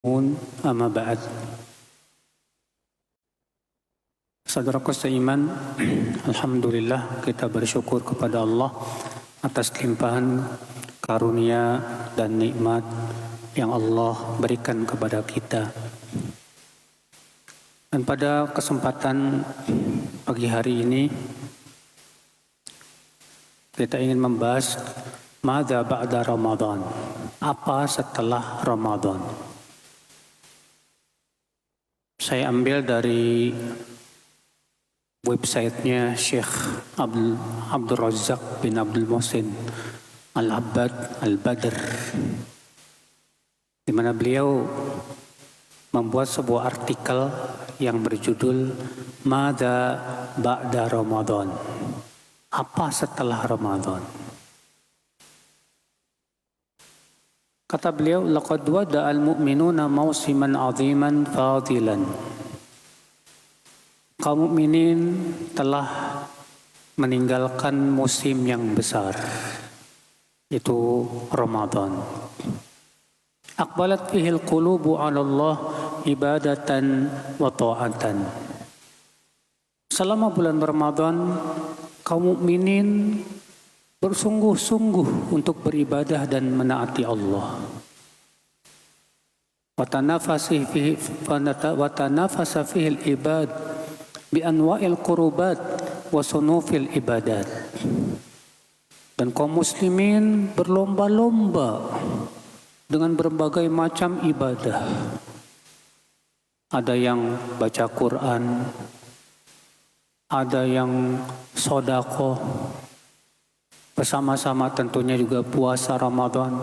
Amma ba'd. Saudaraku seiman, alhamdulillah kita bersyukur kepada Allah atas limpahan karunia dan nikmat yang Allah berikan kepada kita. Dan pada kesempatan pagi hari ini kita ingin membahas madza ba'da Ramadan. Apa setelah Ramadan? Saya ambil dari websitenya Syekh Abdul Razak bin Abdul Muhsin Al-Abbad Al-Badr, di mana beliau membuat sebuah artikel yang berjudul Madza Ba'da Ramadan. Apa setelah Ramadan? Kata beliau, laqad wada'al mu'minuna mausiman 'aziman fadilan. Kaum mukminin telah meninggalkan musim yang besar, itu Ramadan. Aqbalat fihil qulubu 'ala Allah ibadatan wa ta'atan. Selama bulan Ramadan, kaum mukminin bersungguh-sungguh untuk beribadah dan menaati Allah. Watanafasa fihil ibad bi anwa'il qurubat wa sunufil ibadat. Dan kaum muslimin berlomba-lomba dengan berbagai macam ibadah. Ada yang baca Quran, ada yang sedekah, bersama-sama tentunya juga puasa Ramadan.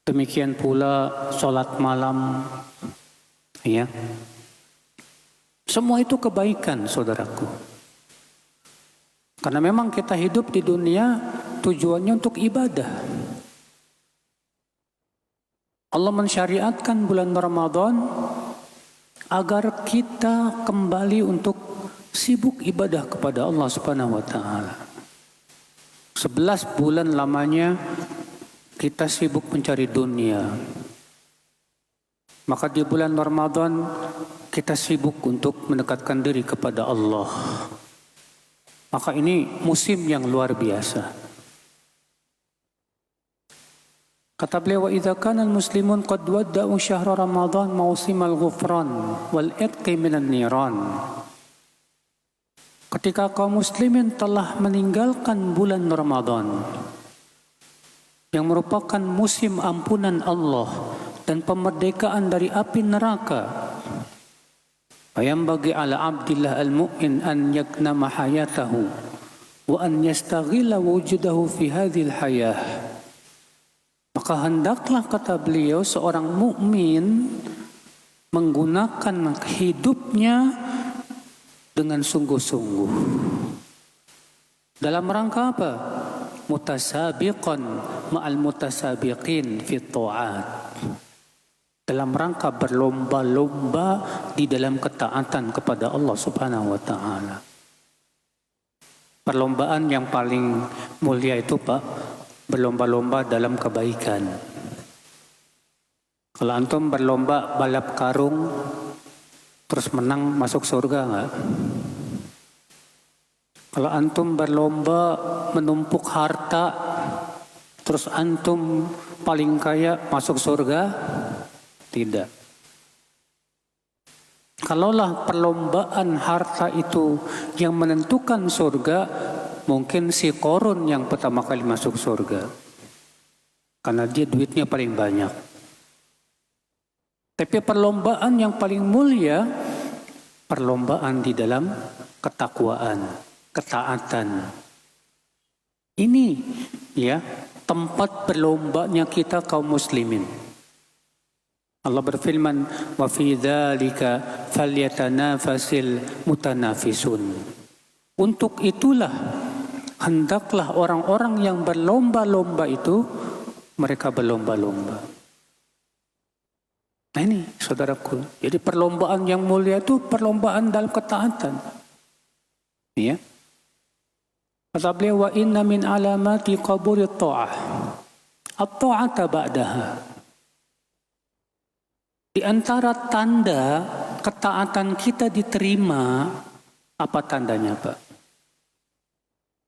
Demikian pula sholat malam. Ya. Semua itu kebaikan, saudaraku. Karena memang kita hidup di dunia tujuannya untuk ibadah. Allah mensyariatkan bulan Ramadan agar kita kembali untuk sibuk ibadah kepada Allah Subhanahu wa taala. 11 bulan lamanya kita sibuk mencari dunia. Maka di bulan Ramadan kita sibuk untuk mendekatkan diri kepada Allah. Maka ini musim yang luar biasa. Kata beliau, wa idza kana al-muslimun qad wadda'u syahra Ramadan mausimal ghufran wal itqi minan niran. Ketika kaum muslimin telah meninggalkan bulan Ramadan yang merupakan musim ampunan Allah dan pemerdekaan dari api neraka, bagi ala abdillah al-mu'min an yaknama hayatahu wa an yastaghila wujudahu fi hadhil hayah. Maka hendaklah, kata beliau, seorang mukmin menggunakan hidupnya dengan sungguh-sungguh. Dalam rangka apa? Mutasabiqan ma'al mutasabiqin fit ta'at. Dalam rangka berlomba-lomba di dalam ketaatan kepada Allah Subhanahu wa taala. Perlombaan yang paling mulia itu, Pak, berlomba-lomba dalam kebaikan. Kalau antum berlomba balap karung terus menang, masuk surga enggak? Kalau antum berlomba menumpuk harta terus antum paling kaya, masuk surga? Tidak. Kalaulah perlombaan harta itu yang menentukan surga, mungkin si Qarun yang pertama kali masuk surga. Karena dia duitnya paling banyak. Tapi perlombaan yang paling mulia, perlombaan di dalam ketakwaan, ketaatan. Ini ya tempat berlombanya kita kaum muslimin. Allah berfirman, wa fi dzalika falyatanafasil mutanafisun. Untuk itulah hendaklah orang-orang yang berlomba-lomba itu mereka berlomba-lomba. Nah ini saudaraku, jadi perlombaan yang mulia itu perlombaan dalam ketaatan. Ya. Kata beliau, wa inna min alamati qabuli ta'ah at-ta'ata ba'daha. Di antara tanda ketaatan kita diterima, apa tandanya, Pak?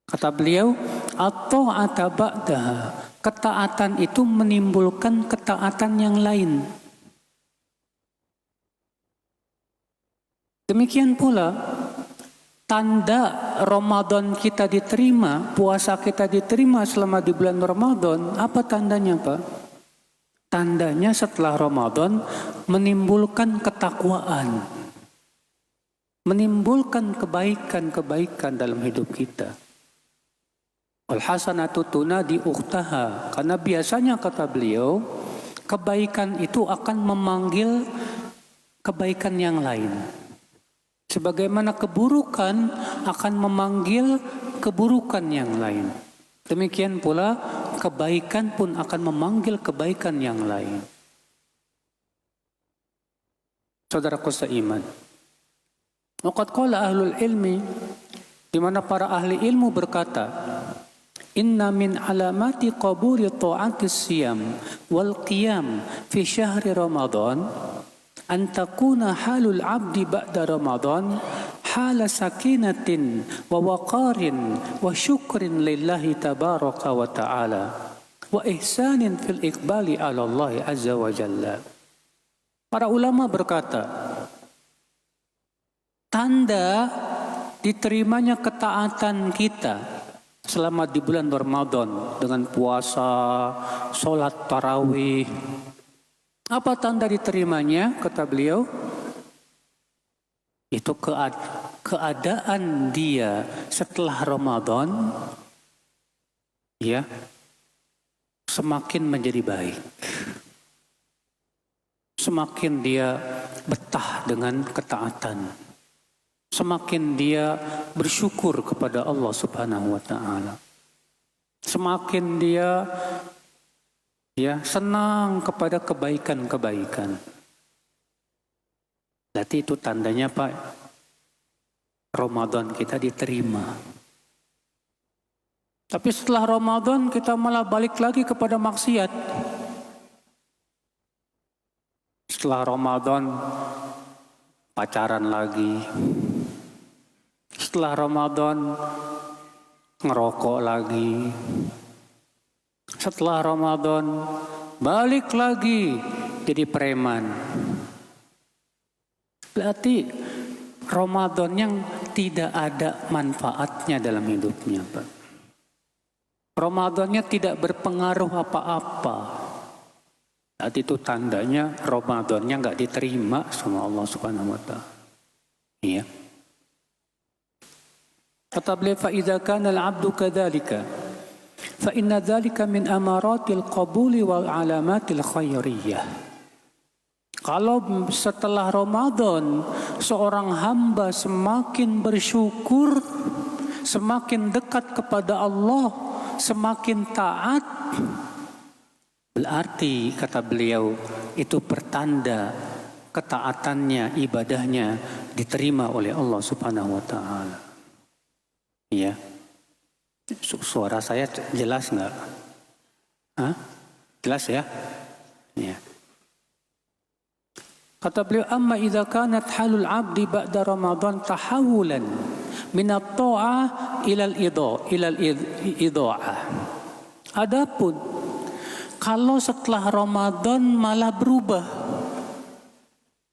Kata beliau, at-ta'ata ba'daha. Ketaatan itu menimbulkan ketaatan yang lain. Demikian pula, tanda Ramadan kita diterima, puasa kita diterima selama di bulan Ramadan, apa tandanya, Pak? Tandanya setelah Ramadan menimbulkan ketakwaan, menimbulkan kebaikan-kebaikan dalam hidup kita. Al-hasanatu tunadi ukhtaha. Karena biasanya kata beliau, kebaikan itu akan memanggil kebaikan yang lain. Sebagaimana keburukan akan memanggil keburukan yang lain. Demikian pula kebaikan pun akan memanggil kebaikan yang lain. Saudaraku seiman, waqad qala ahlul ilmi, di mana para ahli ilmu berkata, inna min alamati qabuli ta'atis siyam wal qiyam fi syahri Ramadan an takuna halul abdi ba'da Ramadan hala sakinatin wa waqarin wa syukrin lillahi tabaraka wa ta'ala wa ihsanin fil iqbali ala Allah azza wa jalla. Para ulama berkata, tanda diterimanya ketaatan kita selama di bulan Ramadan dengan puasa, sholat tarawih. Apa tanda diterimanya? Kata beliau, itu keadaan dia setelah Ramadan, ya, semakin menjadi baik. Semakin dia betah dengan ketaatan. Semakin dia bersyukur kepada Allah Subhanahu wa taala. Semakin dia senang kepada kebaikan-kebaikan. Berarti itu tandanya, Pak, Ramadan kita diterima. Tapi setelah Ramadan kita malah balik lagi kepada maksiat. Setelah Ramadan pacaran lagi. Setelah Ramadan ngerokok lagi. Setelah Ramadan balik lagi jadi preman. Berarti Ramadan yang tidak ada manfaatnya dalam hidupnya, Pak. Ramadannya tidak berpengaruh apa-apa. Berarti itu tandanya Ramadannya nggak diterima sama Allah Subhanahu wa taala. Iya. Kata beliau, fa idza kana al-'abdu kadzalika fa inna dzalika min amaratil qabuli wal alamatil khairiyah. Kalau setelah Ramadan seorang hamba semakin bersyukur, semakin dekat kepada Allah, semakin taat, berarti kata beliau itu pertanda ketaatannya, ibadahnya diterima oleh Allah Subhanahu wa taala. Iya. Suara saya jelas nggak? Hah? Jelas ya? Iya. Kata beliau, amma idza kanat halul 'abdi ba'da Ramadan tahawulan min at-tha'ah ila al-idha'ah. Adapun kalau setelah Ramadan malah berubah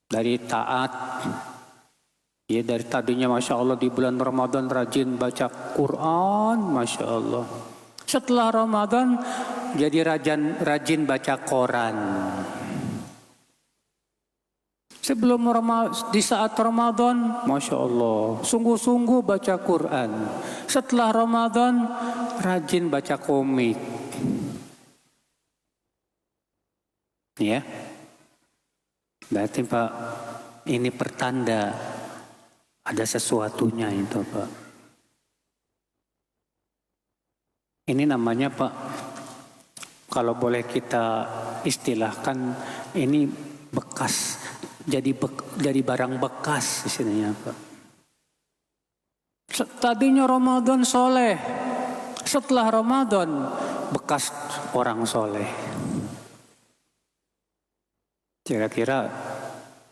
dari taat, ya dari tadinya Masya Allah di bulan Ramadan rajin baca Quran, Masya Allah. Setelah Ramadan jadi rajin baca koran. Sebelum di saat Ramadan, Masya Allah, sungguh-sungguh baca Quran. Setelah Ramadan, rajin baca komik. Ya, berarti Pak, ini pertanda ada sesuatunya itu, Pak. Ini namanya, Pak, kalau boleh kita istilahkan, ini bekas. Jadi barang bekas istilahnya, Pak. Tadinya Ramadan soleh, setelah Ramadan bekas orang soleh. Kira-kira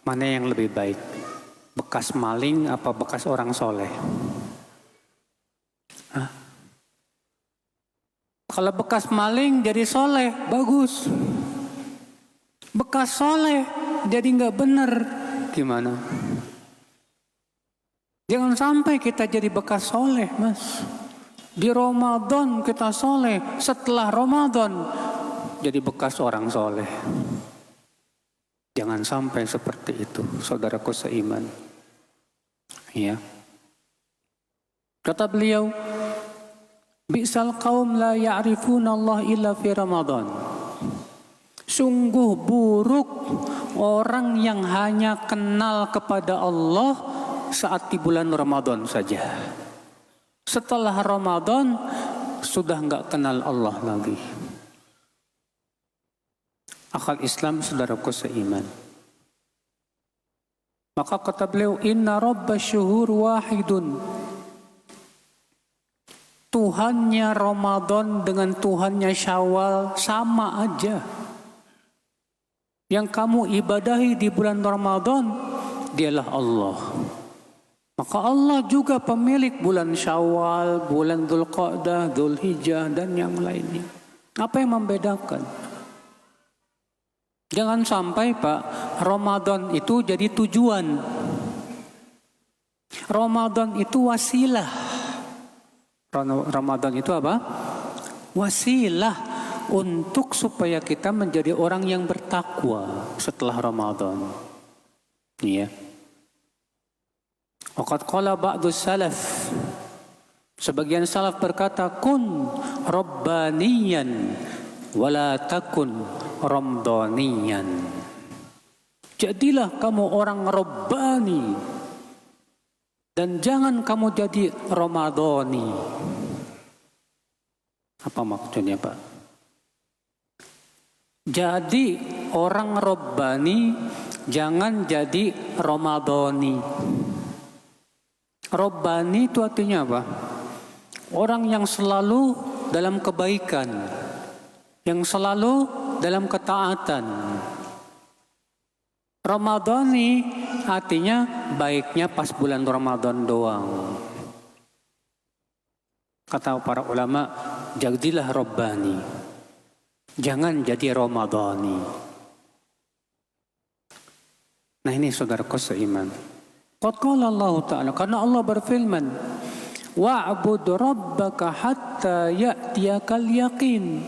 mana yang lebih baik? Bekas maling apa bekas orang soleh? Hah? Kalau bekas maling jadi soleh, bagus. Bekas soleh jadi nggak bener, gimana? Jangan sampai kita jadi bekas soleh, Mas. Di Ramadan kita soleh, setelah Ramadan jadi bekas orang soleh. Jangan sampai seperti itu, saudaraku seiman. Ya. Kata beliau, bi'sal qaum la ya'rifuna Allah illa fi Ramadan. Sungguh buruk orang yang hanya kenal kepada Allah saat di bulan Ramadan saja. Setelah Ramadan sudah nggak kenal Allah lagi. Akal Islam, saudaraku seiman. Maka kata beliau, inna rabbas syuhur wahidun. Tuhannya Ramadan dengan Tuhannya Syawal sama aja. Yang kamu ibadahi di bulan Ramadan, dialah Allah. Maka Allah juga pemilik bulan Syawal, bulan Dzulqa'dah, Dzulhijjah, dan yang lainnya. Apa yang membedakan? Jangan sampai Pak, Ramadan itu jadi tujuan. Ramadan itu wasilah. Ramadan itu apa? Wasilah untuk supaya kita menjadi orang yang bertakwa setelah Ramadan. Iya. Waqad qala ba'du salaf. Sebagian salaf berkata, kun rabbaniyan wala takun ramdaniyan. Jadilah kamu orang rabbani dan jangan kamu jadi ramadhani. Apa maksudnya, Pak? Jadi orang rabbani, jangan jadi ramadhani. Rabbani itu artinya apa? Orang yang selalu dalam kebaikan, yang selalu dalam ketaatan. Ramadhani artinya baiknya pas bulan Ramadan doang. Kata para ulama, jadilah Rabbani, jangan jadi Ramadhani. Nah ini saudaraku seiman. Qad qala Allah Ta'ala, karena Allah berfirman, wa'bud rabbaka hatta ya'tiyakal yaqin.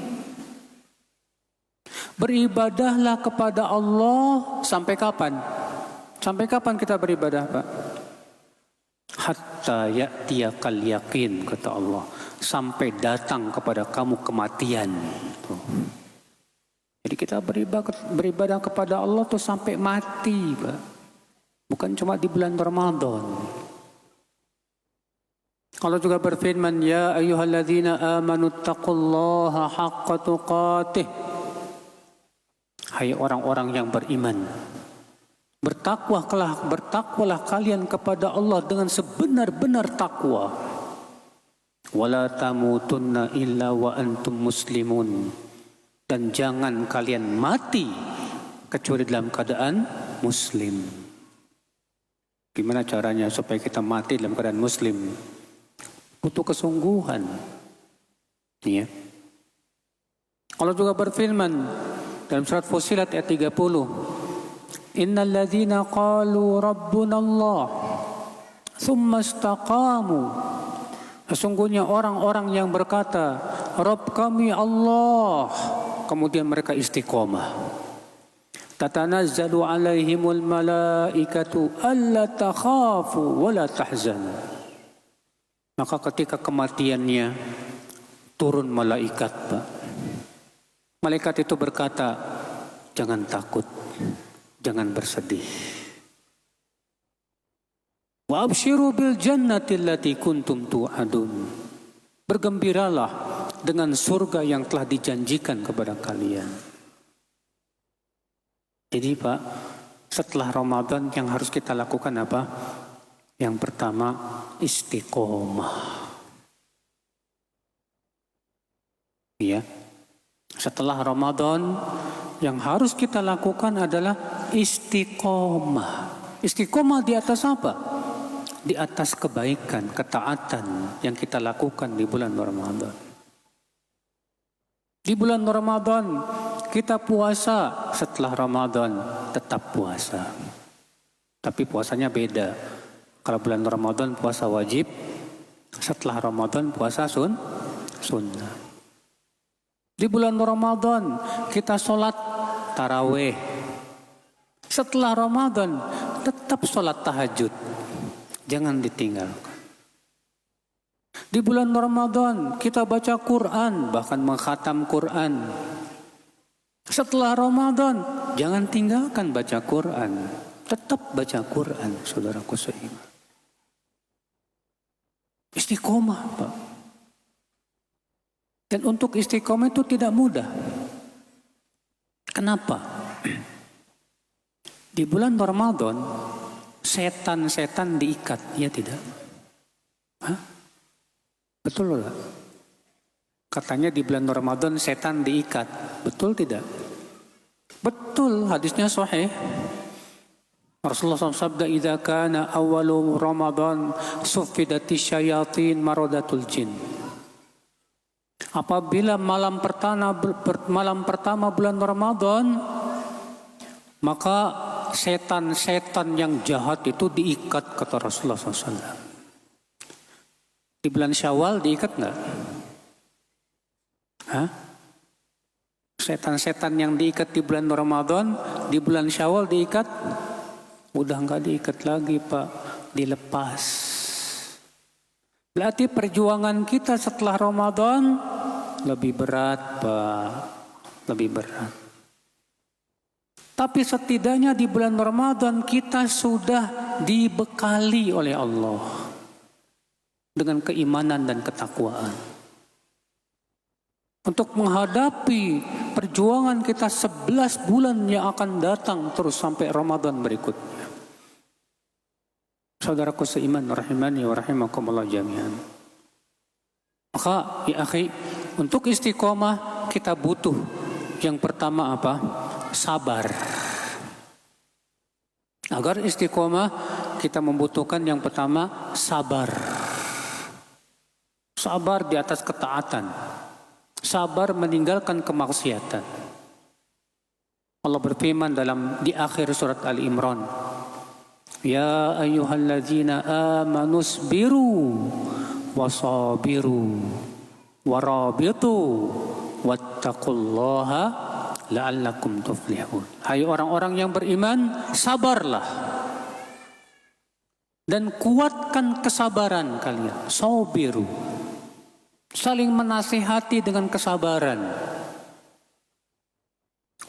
Beribadahlah kepada Allah sampai kapan? Sampai kapan kita beribadah, Pak? Hatta ya'tiyakal yaqin, kata Allah. Sampai datang kepada kamu kematian. Jadi kita beribadah kepada Allah tuh sampai mati, Pak. Bukan cuma di bulan Ramadan. Allah juga berfirman, ya ayyuhalladzina amanu taqullaha haqqa tuqatih. Hai orang-orang yang beriman, bertakwalah kalian kepada Allah dengan sebenar-benar takwa. Wala tamutunna illa wa antum muslimun. Dan jangan kalian mati kecuali dalam keadaan muslim. Gimana caranya supaya kita mati dalam keadaan muslim? Butuh kesungguhan. Ya. Allah juga berfirman dalam surat Fussilat ayat 30. Innal ladzina qalu rabbuna Allah tsumma istaqamu. Sesungguhnya orang-orang yang berkata, Rabb kami Allah, kemudian mereka istiqomah. Tatanazzalu alaihimul malaikatu alla takhafu wa la tahzanu. Maka ketika kematiannya turun malaikat, Pak. Malaikat itu berkata, jangan takut, jangan bersedih. Wa abshiru bil jannati allati kuntum tu'adun. Bergembiralah dengan surga yang telah dijanjikan kepada kalian. Jadi Pak, setelah Ramadan yang harus kita lakukan apa? Yang pertama, istiqomah. Ya. Setelah Ramadan, yang harus kita lakukan adalah istiqomah. Istiqomah di atas apa? Di atas kebaikan, ketaatan yang kita lakukan di bulan Ramadan. Di bulan Ramadan kita puasa, setelah Ramadan tetap puasa. Tapi puasanya beda. Kalau bulan Ramadan puasa wajib, setelah Ramadan puasa sunnah. Di bulan Ramadan kita sholat taraweh. Setelah Ramadan tetap sholat tahajud. Jangan ditinggalkan. Di bulan Ramadan kita baca Quran, bahkan mengkhatam Quran. Setelah Ramadan jangan tinggalkan baca Quran. Tetap baca Quran, saudaraku seiman. Istiqomah, Pak. Dan untuk istiqomah itu tidak mudah. Kenapa? Di bulan Ramadan setan-setan diikat, ya tidak? Hah? Betul enggak? Katanya di bulan Ramadan setan diikat. Betul tidak? Betul, hadisnya sahih. Rasulullah SAW sabda, "Idza kana awwalu Ramadan suffidati syayatin maradatul jin." Apabila malam pertama bulan Ramadan, maka setan-setan yang jahat itu diikat, kata Rasulullah SAW. Di bulan Syawal diikat nggak? Hah? Setan-setan yang diikat di bulan Ramadan, di bulan Syawal diikat? Udah nggak diikat lagi, Pak. Dilepas. Berarti perjuangan kita setelah Ramadan lebih berat, Pak. Lebih berat. Tapi setidaknya di bulan Ramadan kita sudah dibekali oleh Allah dengan keimanan dan ketakwaan. Untuk menghadapi perjuangan kita 11 bulan yang akan datang terus sampai Ramadan berikutnya. Saudaraku seiman, rahimani wa rahimakumullah jami'an. Maka ya akhi, untuk istiqomah kita butuh yang pertama apa? Sabar. Agar istiqomah kita membutuhkan yang pertama sabar. Sabar di atas ketaatan. Sabar meninggalkan kemaksiatan. Allah berfirman di akhir surat Ali Imran, "Ya ayyuhalladzina amanu isbiru wasabiru warabitu wattaqullaha la'allakum tuflihun." Hai orang-orang yang beriman, sabarlah dan kuatkan kesabaran kalian. Sabiru, saling menasihati dengan kesabaran.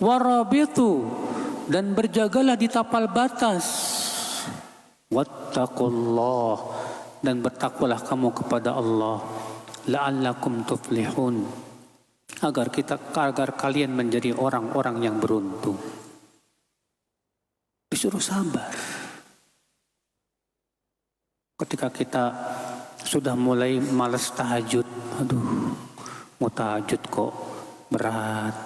Warabitu, dan berjagalah di tapal batas. Wattaqullah, dan bertakwalah kamu kepada Allah. La'allakum tuflihun, agar kalian menjadi orang-orang yang beruntung. Disuruh sabar. Ketika kita sudah mulai malas tahajud, aduh, mau tahajud kok berat.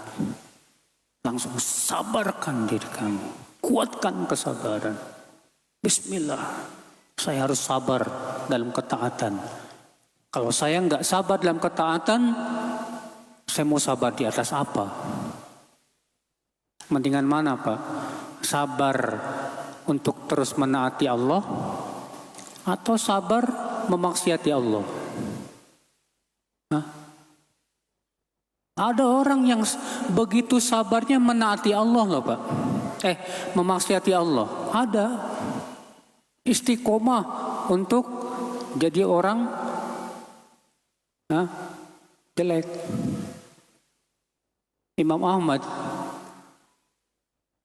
Langsung sabarkan diri kamu, kuatkan kesabaran. Bismillah, saya harus sabar dalam ketaatan. Kalau saya nggak sabar dalam ketaatan, saya mau sabar di atas apa? Mendingan mana, Pak? Sabar untuk terus menaati Allah, atau sabar memaksiati Allah? Hah? Ada orang yang begitu sabarnya menaati Allah loh, Pak. Memaksiati Allah. Ada. Istiqomah untuk jadi orang jelek. Imam Ahmad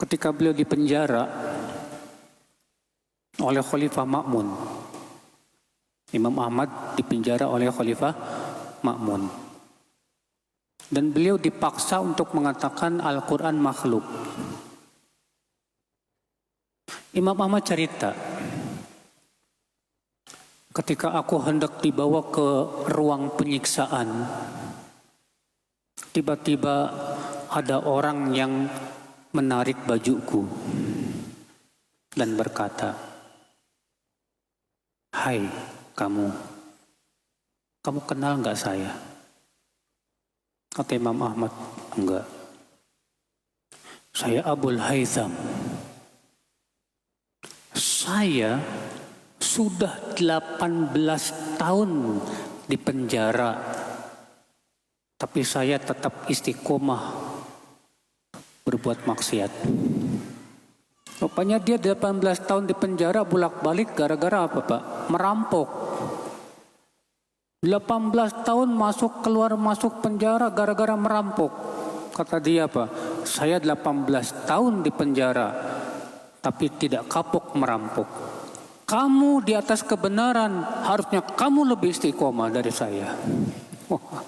ketika beliau dipenjara oleh Khalifah Ma'mun. Imam Ahmad dipenjara oleh Khalifah Ma'mun. Dan beliau dipaksa untuk mengatakan Al-Quran makhluk. Imam Ahmad cerita, ketika aku hendak dibawa ke ruang penyiksaan, Tiba-tiba ada orang yang menarik bajuku dan berkata, "Hai kamu kenal nggak saya?" Kata Imam Ahmad, "Enggak. Saya Abul Haytham. Saya sudah 18 tahun di penjara, tapi saya tetap istiqomah berbuat maksiat." Rupanya dia 18 tahun di penjara bolak-balik gara-gara apa, Pak? Merampok. 18 tahun keluar masuk penjara gara-gara merampok. Kata dia apa? "Saya 18 tahun di penjara, tapi tidak kapok merampok. Kamu di atas kebenaran, harusnya kamu lebih istiqomah dari saya." Wah.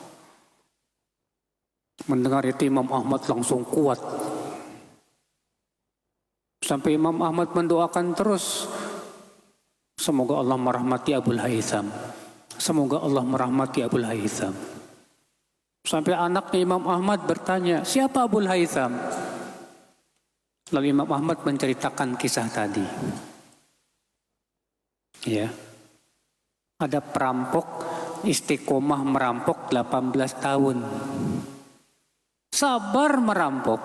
Mendengar itu Imam Ahmad langsung kuat. Sampai Imam Ahmad mendoakan terus, semoga Allah merahmati Abul Haytham. Semoga Allah merahmati Abul Haytham. Sampai anaknya Imam Ahmad bertanya, "Siapa Abul Haytham?" Lalu Imam Ahmad menceritakan kisah tadi. Ya. Ada perampok istiqomah merampok 18 tahun. Sabar merampok.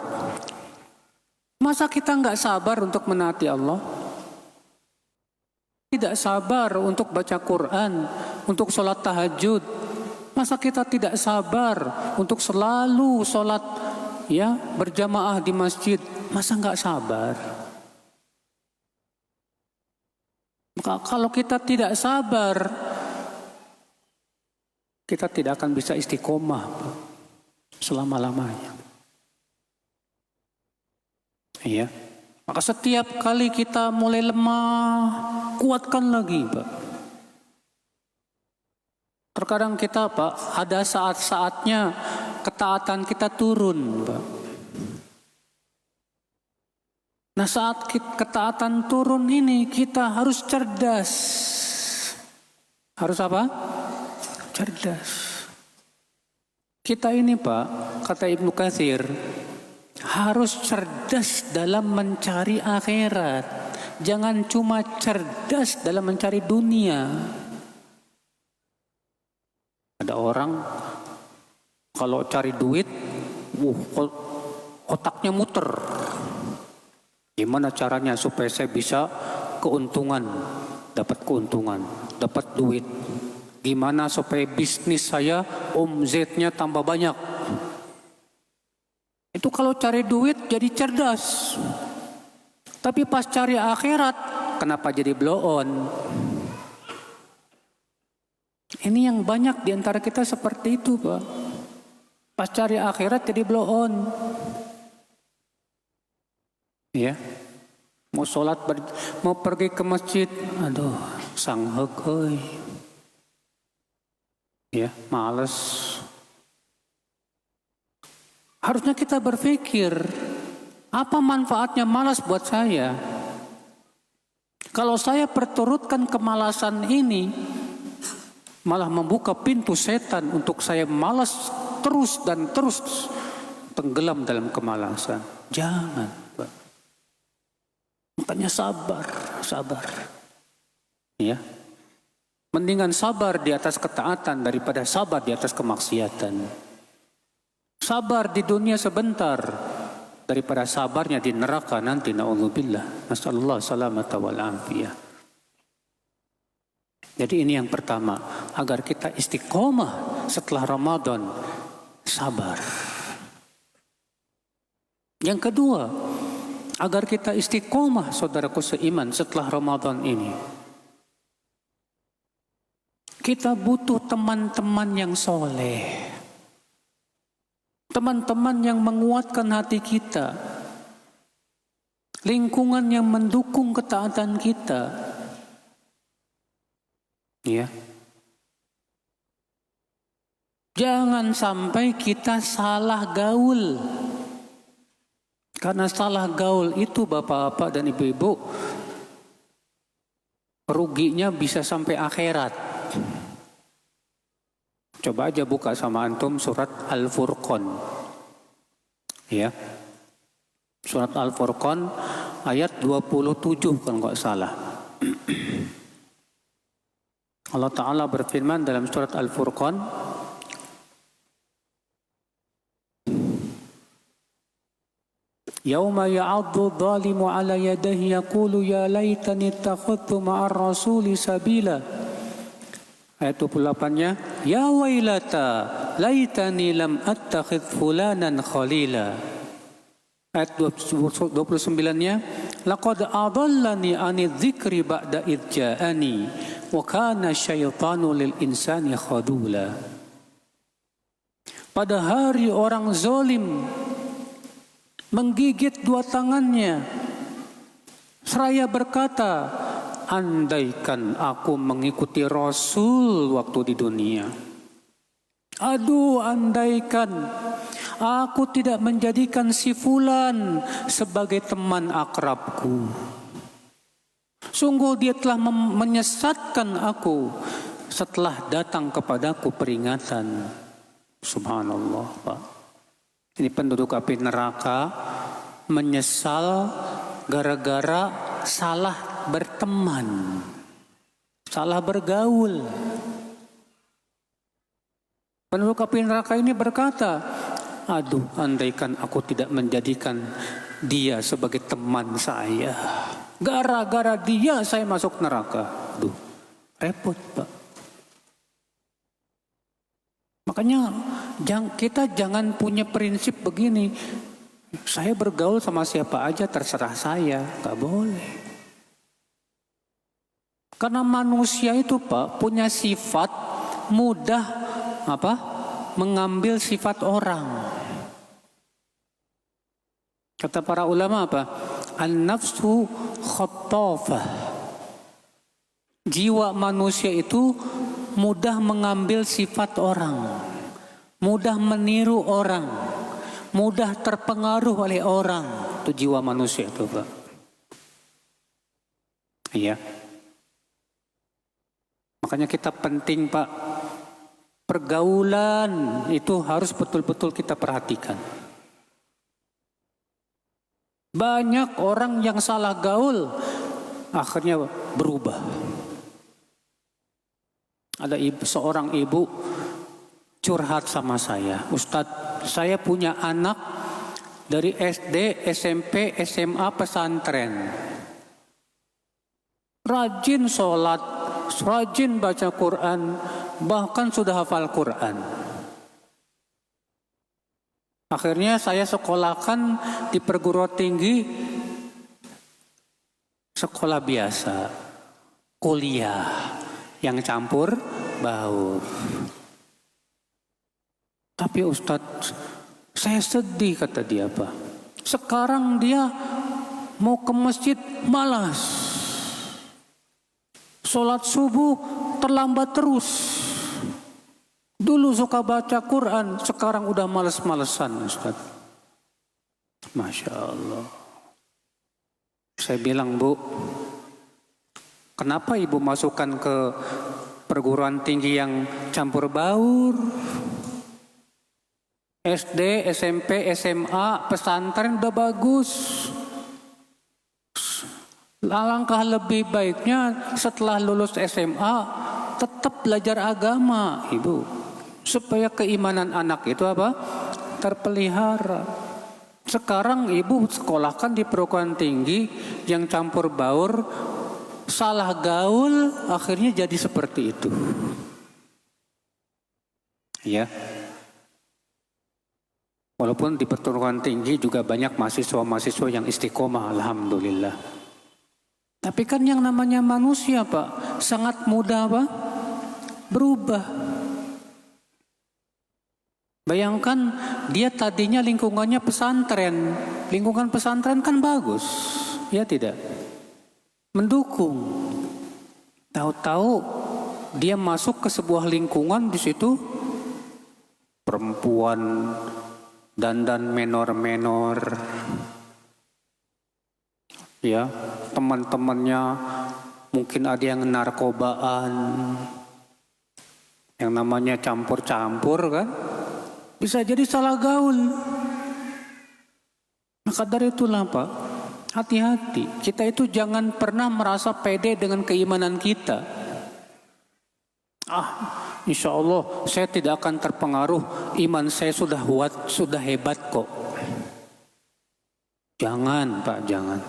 Masa kita nggak sabar untuk menaati Allah? Tidak sabar untuk baca Quran, untuk sholat tahajud. Masa kita tidak sabar untuk selalu sholat ya berjamaah di masjid? Masa nggak sabar? Kalau kita tidak sabar, kita tidak akan bisa istiqomah selama-lamanya. Iya. Maka setiap kali kita mulai lemah, kuatkan lagi, Pak. Terkadang kita, Pak, ada saat-saatnya ketaatan kita turun, Pak. Nah, saat ketaatan turun ini kita harus cerdas. Harus apa? Cerdas. Kita ini, Pak, kata Ibnu Katsir, harus cerdas dalam mencari akhirat. Jangan cuma cerdas dalam mencari dunia. Ada orang kalau cari duit, otaknya muter. Gimana caranya supaya saya bisa dapat keuntungan, dapat duit. Gimana supaya bisnis saya omzetnya tambah banyak. Itu kalau cari duit jadi cerdas. Tapi pas cari akhirat, kenapa jadi blow on? Ini yang banyak di antara kita seperti itu, Pak. Pas cari akhirat jadi blow on. Ya. Mau sholat, mau pergi ke masjid, aduh, sangheg euy. Ya, males. Harusnya kita berpikir, apa manfaatnya malas buat saya? Kalau saya perturutkan kemalasan ini, malah membuka pintu setan untuk saya malas terus dan terus tenggelam dalam kemalasan. Jangan, Pak. Makanya sabar. Ya. Mendingan sabar di atas ketaatan daripada sabar di atas kemaksiatan. Sabar di dunia sebentar daripada sabarnya di neraka nanti, naudzubillah. Nasallallahu salamata wal afiyah. Jadi ini yang pertama, agar kita istiqomah setelah Ramadan, sabar. Yang kedua, agar kita istiqomah, saudaraku seiman, setelah Ramadan ini, kita butuh teman-teman yang soleh. Teman-teman yang menguatkan hati kita. Lingkungan yang mendukung ketaatan kita. Ya. Jangan sampai kita salah gaul. Karena salah gaul itu bapak-bapak dan ibu-ibu, ruginya bisa sampai akhirat. Coba aja buka sama antum surat Al-Furqan. Ya. Surat Al-Furqan ayat 27 kalau nggak salah. Allah Ta'ala berfirman dalam surat Al-Furqan, Yauma ya'addu dhalimu ala yadayhi yaqulu ya laitani ittakhadtu ma'ar rasuli sabila. Ayat 28-nya, ya wailata laitani lam attakhidh fulanan khalila. Ayat 29-nya, laqad adallani 'anidz dzikri ba'da idz ja'ani wa kana syaitanu lil insani khadula. Pada hari orang zalim menggigit dua tangannya seraya berkata, andaikan aku mengikuti Rasul waktu di dunia. Aduh, andaikan aku tidak menjadikan si fulan sebagai teman akrabku. Sungguh dia telah menyesatkan aku setelah datang kepadaku peringatan. Subhanallah, Pak. Ini penduduk api neraka menyesal gara-gara salah berteman, salah bergaul. Penduduk api neraka ini berkata, aduh, andaikan aku tidak menjadikan dia sebagai teman saya. Gara-gara dia saya masuk neraka. Aduh, repot, Pak. Makanya kita jangan punya prinsip begini, saya bergaul sama siapa aja terserah saya, gak boleh. Karena manusia itu, Pak, punya sifat mudah mengambil sifat orang. Kata para ulama apa? An-nafsu khattafah. Jiwa manusia itu mudah mengambil sifat orang, mudah meniru orang, mudah terpengaruh oleh orang. Itu jiwa manusia itu, Pak. Iya. Makanya kita penting, Pak, pergaulan itu harus betul-betul kita perhatikan. Banyak orang yang salah gaul akhirnya berubah. Ada seorang ibu curhat sama saya, Ustadz, saya punya anak dari SD, SMP, SMA pesantren. Rajin sholat, rajin baca Quran, bahkan sudah hafal Quran. Akhirnya saya sekolahkan di perguruan tinggi, sekolah biasa, kuliah yang campur baur. Tapi Ustadz, saya sedih, kata dia, Pak. Sekarang dia mau ke masjid malas. Sholat subuh terlambat terus. Dulu suka baca Quran, sekarang udah males-malesan, Ustadz. Masya Allah. Saya bilang, Bu, kenapa ibu masukkan ke perguruan tinggi yang campur baur? SD, SMP, SMA, pesantren udah bagus. Alangkah lebih baiknya setelah lulus SMA tetap belajar agama, Ibu. Supaya keimanan anak itu terpelihara. Sekarang Ibu sekolahkan di perguruan tinggi yang campur baur, salah gaul, akhirnya jadi seperti itu. Ya. Walaupun di perguruan tinggi juga banyak mahasiswa-mahasiswa yang istiqomah, alhamdulillah. Tapi kan yang namanya manusia, Pak, sangat mudah berubah. Bayangkan dia tadinya lingkungannya pesantren. Lingkungan pesantren kan bagus, ya tidak? Mendukung. Tahu-tahu dia masuk ke sebuah lingkungan, di situ perempuan dandan menor-menor, ya, teman-temannya mungkin ada yang narkobaan, Yang namanya campur-campur kan, bisa jadi salah gaul. Maka dari itulah Pak, hati-hati. Kita itu jangan pernah merasa pede dengan keimanan kita. Insya Allah saya tidak akan terpengaruh, iman saya sudah kuat, sudah hebat kok. Jangan Pak, jangan.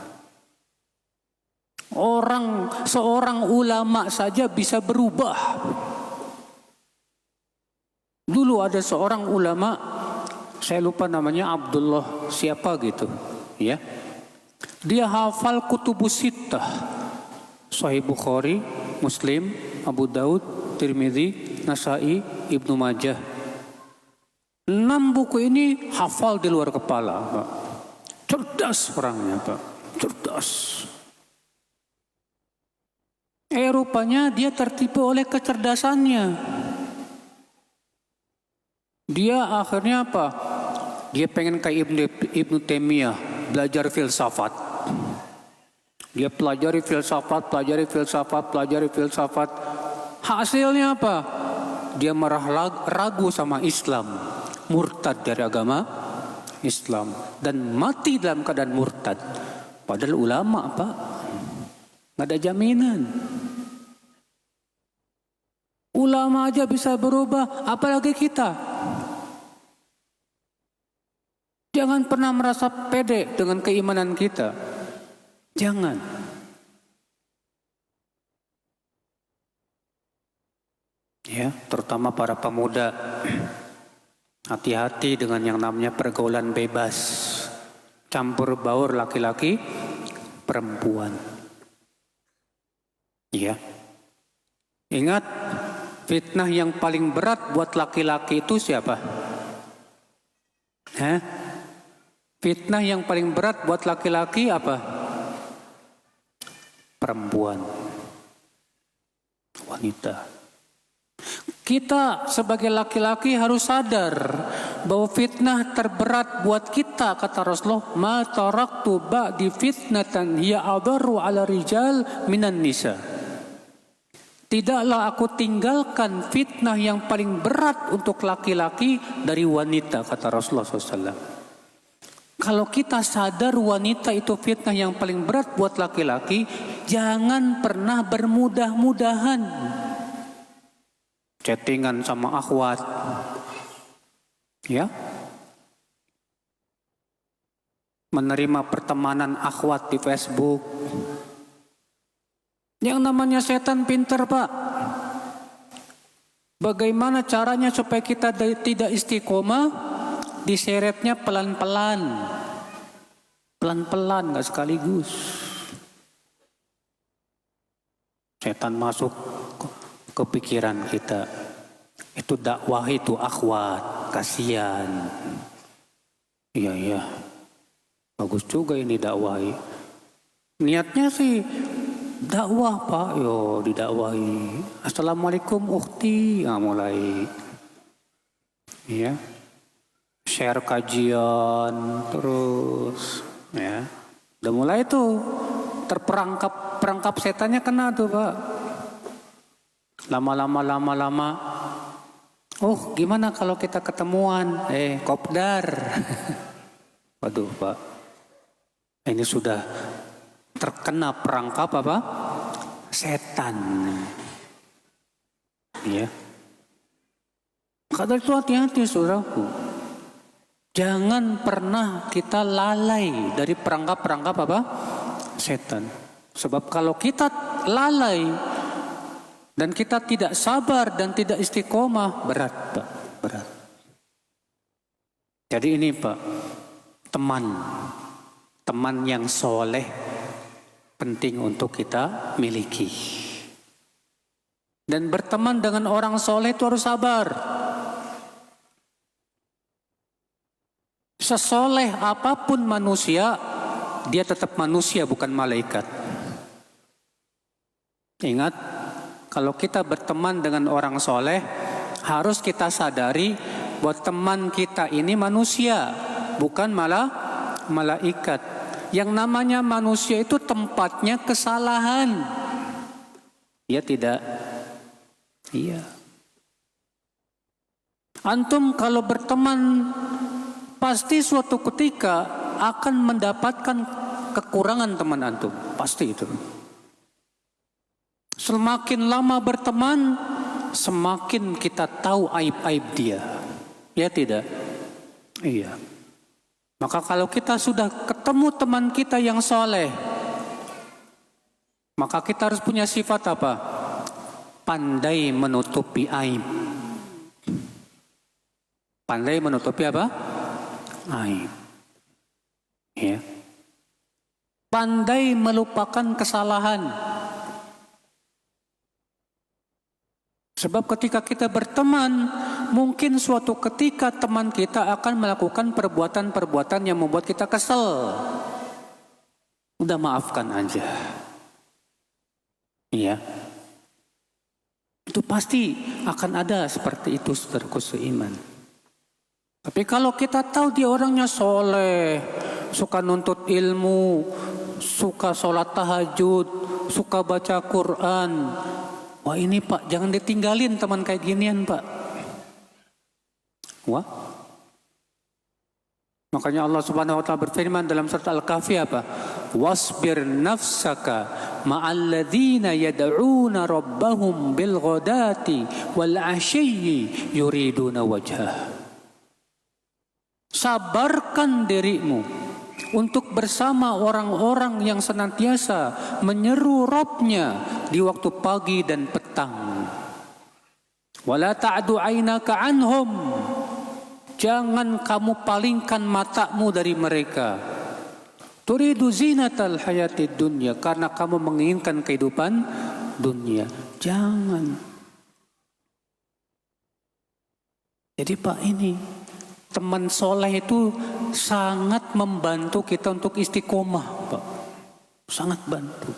Seorang ulama saja bisa berubah. Dulu ada seorang ulama, saya lupa namanya, Abdullah siapa gitu, ya. Dia hafal kutubus sittah, Sahih Bukhari, Muslim, Abu Daud, Tirmidzi, Nasai, Ibnu Majah. 6 buku ini hafal di luar kepala, Pak. Cerdas orangnya, Pak. Cerdas. Rupanya dia tertipu oleh kecerdasannya. Dia akhirnya apa? Dia pengen kayak Ibnu Taimiyah, belajar filsafat. Dia pelajari filsafat. Hasilnya apa? Dia ragu sama Islam, murtad dari agama Islam dan mati dalam keadaan murtad. Padahal ulama Pak, nggak ada jaminan. Ulama aja bisa berubah, apalagi kita. Jangan pernah merasa pede dengan keimanan kita. Jangan. Ya, terutama para pemuda. Hati-hati dengan yang namanya pergaulan bebas. Campur baur laki-laki, perempuan. Ya. Ingat, fitnah yang paling berat buat laki-laki itu siapa? Fitnah yang paling berat buat laki-laki apa? Perempuan. Wanita. Kita sebagai laki-laki harus sadar bahwa fitnah terberat buat kita, kata Rasulullah, ma taraktu ba'di fitnatan hiya adarru 'ala rijal minan nisa. Tidaklah aku tinggalkan fitnah yang paling berat untuk laki-laki dari wanita, kata Rasulullah SAW. Kalau kita sadar wanita itu fitnah yang paling berat buat laki-laki, jangan pernah bermudah-mudahan. Chattingan sama akhwat, ya, menerima pertemanan akhwat di Facebook. Yang namanya setan pinter Pak. Bagaimana caranya supaya kita tidak istiqomah? Diseretnya pelan-pelan, gak sekaligus. Setan masuk ke pikiran kita. Itu dakwah, itu akhwat, kasihan. Iya, bagus juga ini dakwah. Niatnya sih dakwah Pak, yo didakwahi. Assalamualaikum ukhti, mulai. Ya, share kajian terus, ya. Udah mulai tuh perangkap setannya kena tuh Pak. Lama-lama. Oh, gimana kalau kita ketemuan? Kopdar. Waduh Pak, ini sudah terkena perangkap apa? Setan. Ya. Maka itu hati-hati saudaraku. Jangan pernah kita lalai dari perangkap-perangkap apa? Setan. Sebab kalau kita lalai dan kita tidak sabar dan tidak istiqomah, berat Pak, berat. Jadi ini Pak, teman yang soleh penting untuk kita miliki. Dan berteman dengan orang soleh itu harus sabar. Sesoleh apapun manusia, dia tetap manusia, bukan malaikat. Ingat, kalau kita berteman dengan orang soleh, harus kita sadari bahwa teman kita ini manusia, bukan malaikat. Yang namanya manusia itu tempatnya kesalahan. Ya tidak? Iya. Antum kalau berteman pasti suatu ketika akan mendapatkan kekurangan teman antum, pasti itu. Semakin lama berteman, semakin kita tahu aib-aib dia. Ya tidak? Iya. Maka kalau kita sudah ketemu teman kita yang soleh, maka kita harus punya sifat apa? Pandai menutupi aib. Pandai menutupi apa? Aib. Ya. Pandai melupakan kesalahan. Sebab ketika kita berteman, mungkin suatu ketika teman kita akan melakukan perbuatan-perbuatan yang membuat kita kesel. Udah maafkan aja. Iya. Itu pasti akan ada seperti itu, saudaraku seiman. Tapi kalau kita tahu dia orangnya soleh, suka nuntut ilmu, suka sholat tahajud, suka baca Quran, wah ini Pak, jangan ditinggalin teman kayak ginian Pak. Wah. Makanya Allah Subhanahu wa taala berfirman dalam surat Al-Kahfi apa? Wasbir nafsaka ma'alladzina yad'una rabbahum bil ghadati wal 'ashiyyi yuriduna wajhah. Sabarkan dirimu untuk bersama orang-orang yang senantiasa menyeru Rabb-Nya di waktu pagi dan petang. Wala ta'du 'ainaka 'anhum. Jangan kamu palingkan matamu dari mereka. Turidu zinatal hayatid dunya, karena kamu menginginkan kehidupan dunia. Jangan. Jadi Pak, ini teman soleh itu sangat membantu kita untuk istiqomah, Pak. Sangat bantu.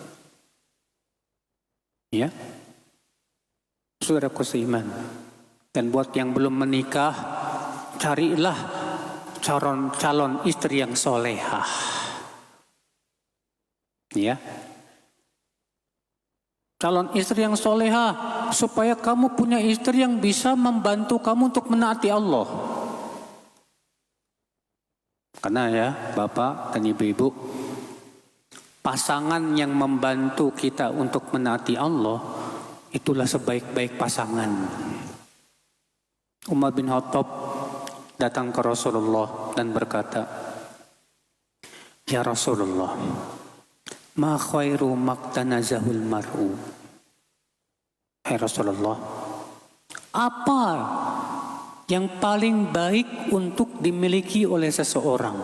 Ya. Saudaraku seiman. Dan buat yang belum menikah, carilah calon istri yang solehah. Ya. Calon istri yang solehah, supaya kamu punya istri yang bisa membantu kamu untuk menaati Allah. Karena ya Bapak dan Ibu-ibu, pasangan yang membantu kita untuk menaati Allah, itulah sebaik-baik pasangan. Umar bin Khattab datang ke Rasulullah dan berkata, Ya Rasulullah, ma khairu maktanazahul mar'u. Hai Rasulullah, apa yang paling baik untuk dimiliki oleh seseorang?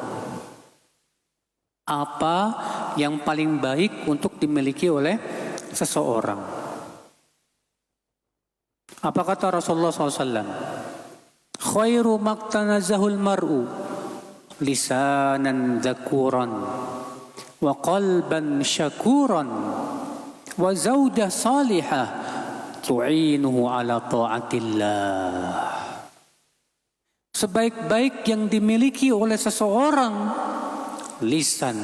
Apa yang paling baik untuk dimiliki oleh seseorang? Apa kata Rasulullah SAW? Khairu maktanazahul mar'u lisanan zakuran wa qalban syakuran wa zawjah salihah tu'inuhu ala ta'atillah. Sebaik-baik yang dimiliki oleh seseorang, lisan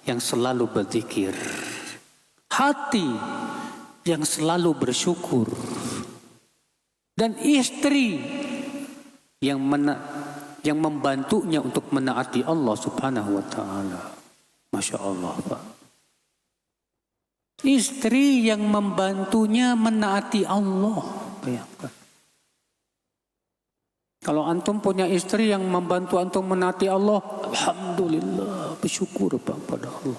yang selalu berzikir, hati yang selalu bersyukur, dan istri yang membantunya untuk menaati Allah Subhanahu wa taala. Masya Allah, Pak. Istri yang membantunya menaati Allah. Bayangkan. Kalau antum punya istri yang membantu antum menaati Allah, alhamdulillah, bersyukur Pak pada Allah.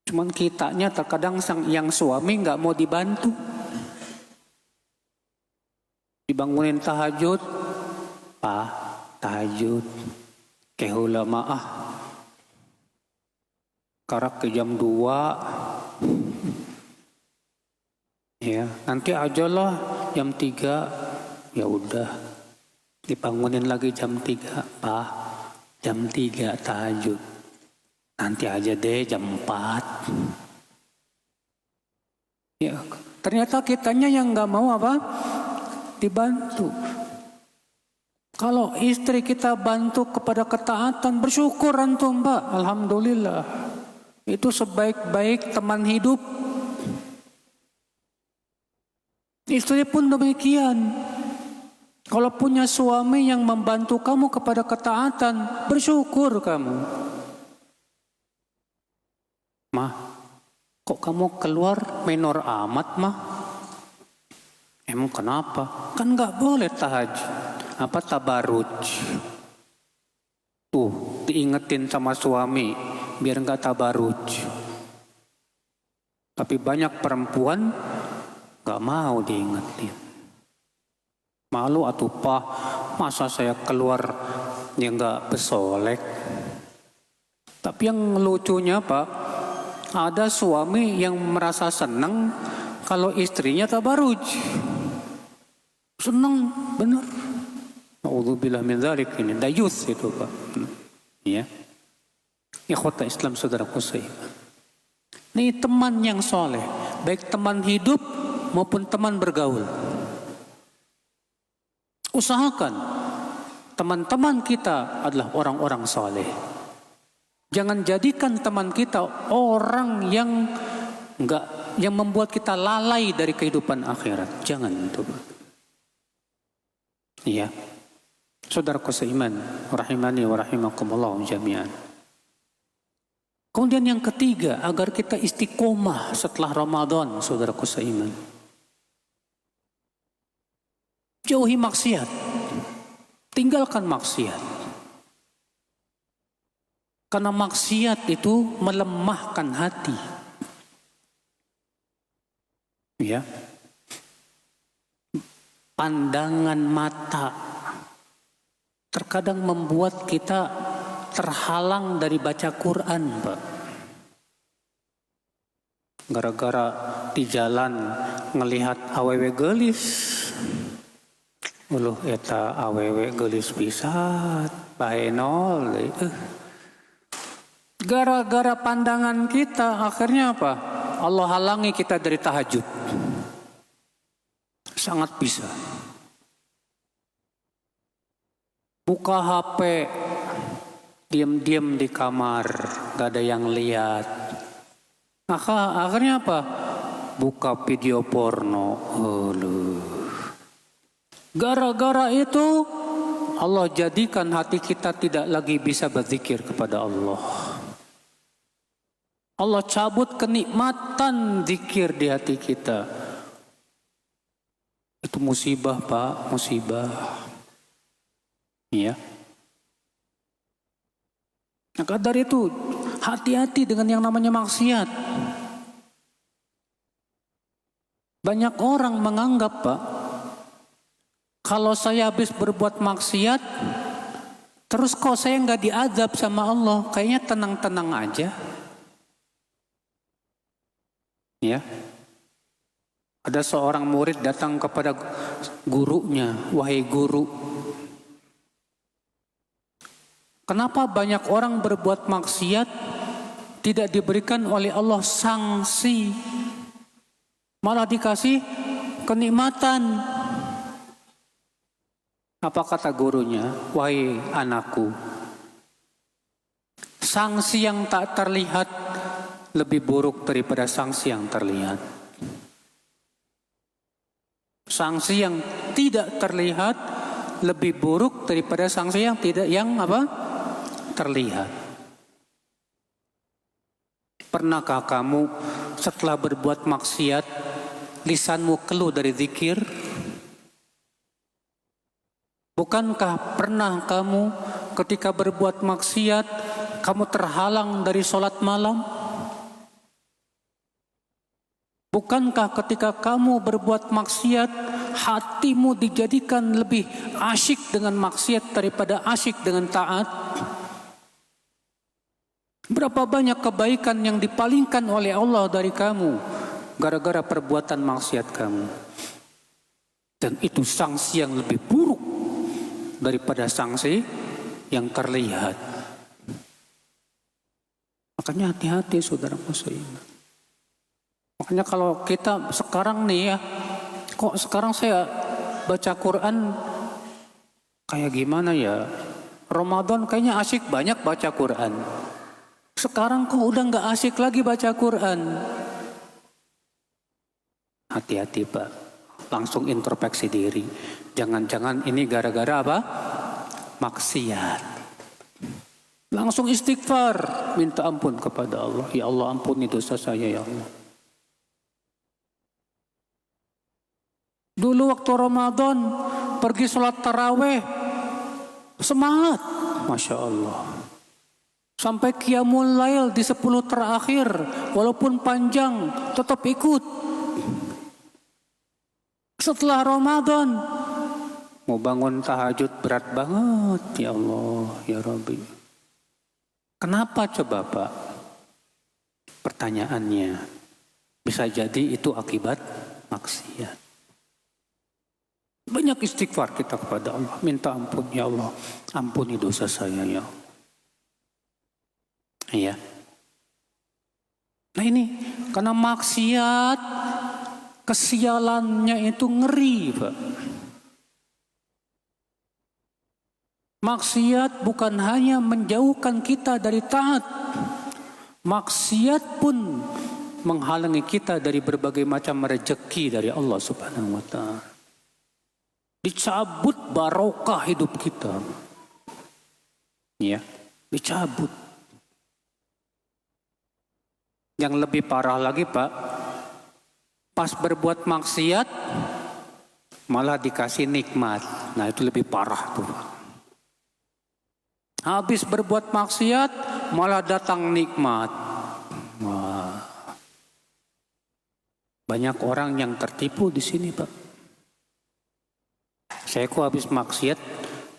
Cuman kitanya terkadang yang suami nggak mau dibantu. Dibangunin tahajud, Pak, tahajud, kehula maah, karak ke jam 2, ya nanti ajalah jam 3, ya udah. Dibangunin lagi jam 3, Pak, jam 3 tahajud. Nanti aja deh jam 4. Ya, ternyata kitanya yang nggak mau apa? Dibantu. Kalau istri kita bantu kepada ketaatan, bersyukur antum, Pak. Alhamdulillah. Itu sebaik-baik teman hidup. Istri pun demikian. Kalau punya suami yang membantu kamu kepada ketaatan, bersyukur kamu. Mah, kok kamu keluar minor amat, mah? Emang kenapa? Kan nggak boleh tahajud. Apa tabaruj? Tuh, diingetin sama suami biar nggak tabaruj. Tapi banyak perempuan nggak mau diingetin. Malu atuh Pak, masa saya keluar yang nggak besolek. Tapi yang lucunya Pak, ada suami yang merasa senang kalau istrinya tabaruj. Senang, benar. A'udzubillah min dzalik, ini dayus itu Pak. Ya. Ikhwata Islam saudaraku seiman. Ini teman yang soleh, baik teman hidup maupun teman bergaul. Usahakan teman-teman kita adalah orang-orang soleh. Jangan jadikan teman kita orang yang membuat kita lalai dari kehidupan akhirat. Jangan itu. Iya. Saudaraku seiman, rahimani wa rahimakumullah jami'an. Kemudian yang ketiga, agar kita istiqomah setelah Ramadan, saudaraku seiman. Jauhi maksiat. Tinggalkan maksiat. Karena maksiat itu melemahkan hati. Ya. Pandangan mata terkadang membuat kita terhalang dari baca Quran, Pak. Gara-gara di jalan ngelihat awewe gelis. Uluh eta awewe gelis pisat, bahenol. Gara-gara pandangan kita akhirnya apa? Allah halangi kita dari tahajud. Sangat bisa. Buka HP, diam-diam di kamar, gak ada yang lihat. Akhirnya apa? Buka video porno. Gara-gara itu Allah jadikan hati kita tidak lagi bisa berzikir kepada Allah. Allah cabut kenikmatan zikir di hati kita. Itu musibah Pak, musibah. Iya. Maka dari itu hati-hati dengan yang namanya maksiat. Banyak orang menganggap Pak, kalau saya habis berbuat maksiat, terus kok saya nggak diazab sama Allah, kayaknya tenang-tenang aja. Ya, ada seorang murid datang kepada gurunya, wahai guru, kenapa banyak orang berbuat maksiat tidak diberikan oleh Allah sanksi, malah dikasih kenikmatan? Apa kata gurunya? Wahai anakku, sanksi yang tak terlihat lebih buruk daripada sanksi yang terlihat. Sanksi yang tidak terlihat lebih buruk daripada sanksi yang terlihat. Pernahkah kamu setelah berbuat maksiat lisanmu keluh dari zikir? Bukankah pernah kamu ketika berbuat maksiat kamu terhalang dari sholat malam? Bukankah ketika kamu berbuat maksiat hatimu dijadikan lebih asyik dengan maksiat daripada asyik dengan taat? Berapa banyak kebaikan yang dipalingkan oleh Allah dari kamu gara-gara perbuatan maksiat kamu? Dan itu sanksi yang lebih buruk daripada sanksi yang terlihat. Makanya hati-hati saudaraku seiman. Makanya kalau kita sekarang nih ya, kok sekarang saya baca Quran kayak gimana ya? Ramadan kayaknya asyik banyak baca Quran. Sekarang kok udah gak asyik lagi baca Quran. Hati-hati Pak, langsung introspeksi diri. Jangan-jangan ini gara-gara apa? Maksiat. Langsung istighfar, minta ampun kepada Allah. Ya Allah, ampuni dosa saya ya Allah. Dulu waktu Ramadan pergi sholat taraweh, semangat, Masya Allah. Sampai qiyamul lail di 10 terakhir, walaupun panjang, tetap ikut. Setelah Ramadan, mau bangun tahajud berat banget, ya Allah, ya Rabbi. Kenapa coba Pak? Pertanyaannya, bisa jadi itu akibat maksiat. Banyak istighfar kita kepada Allah, minta ampun, ya Allah, ampuni dosa saya ya Allah. Iya. Nah ini karena maksiat, kesialannya itu ngeri, Pak. Maksiat bukan hanya menjauhkan kita dari taat, maksiat pun menghalangi kita dari berbagai macam rezeki dari Allah Subhanahu wa Ta'ala. Dicabut barokah hidup kita, ya, dicabut. Yang lebih parah lagi Pak, pas berbuat maksiat malah dikasih nikmat. Nah itu lebih parah tuh Pak. Habis berbuat maksiat malah datang nikmat. Wah. Banyak orang yang tertipu di sini Pak. Saya kok habis maksiat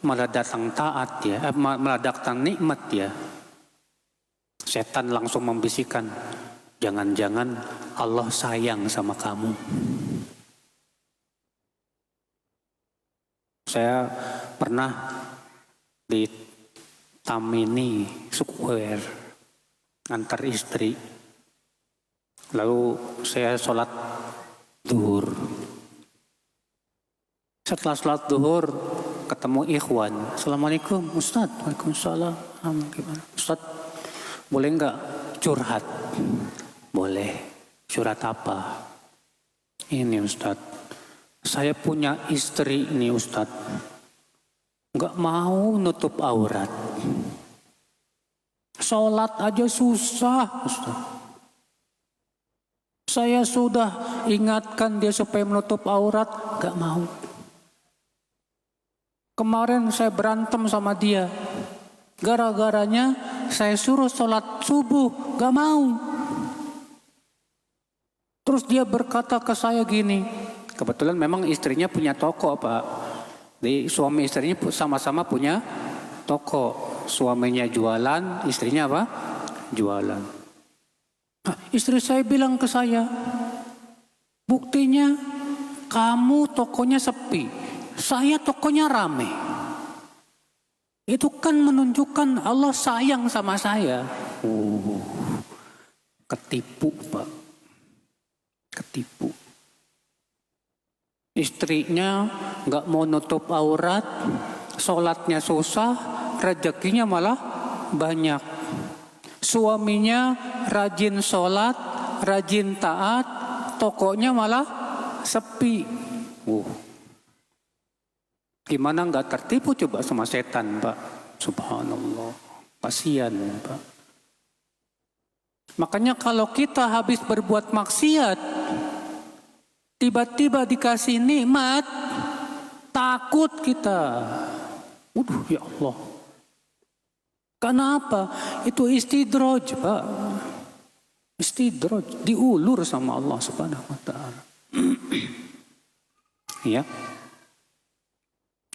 malah datang taat ya, malah datang nikmat ya. Setan langsung membisikkan, jangan-jangan Allah sayang sama kamu. Saya pernah di Tamini Square antar istri. Lalu saya sholat zuhur. Setelah sholat zuhur ketemu ikhwan. Assalamualaikum Ustaz. Waalaikumsalam. Gimana Ustaz? Boleh enggak curhat? Boleh. Curhat apa? Ini Ustaz, saya punya istri ini Ustaz, enggak mau nutup aurat. Sholat aja susah Ustaz. Saya sudah ingatkan dia supaya menutup aurat, enggak mau. Kemarin saya berantem sama dia. Gara-garanya saya suruh sholat subuh, gak mau. Terus dia berkata ke saya gini, kebetulan memang istrinya punya toko Pak. Di suami istrinya sama-sama punya toko. Suaminya jualan, istrinya apa? Jualan. Nah, istri saya bilang ke saya, buktinya kamu tokonya sepi, saya tokonya rame. Itu kan menunjukkan Allah sayang sama saya. Ketipu Pak. Ketipu. Istrinya gak mau nutup aurat, sholatnya susah, rezekinya malah banyak. Suaminya rajin sholat, rajin taat, tokonya malah sepi. Gimana nggak tertipu coba sama setan Pak? Subhanallah, kasihan Pak. Makanya kalau kita habis berbuat maksiat, tiba-tiba dikasih nikmat, takut kita. Ya Allah. Kenapa? Itu istidraj Pak. Istidraj, diulur sama Allah Subhanahu wa Ta'ala. Ya.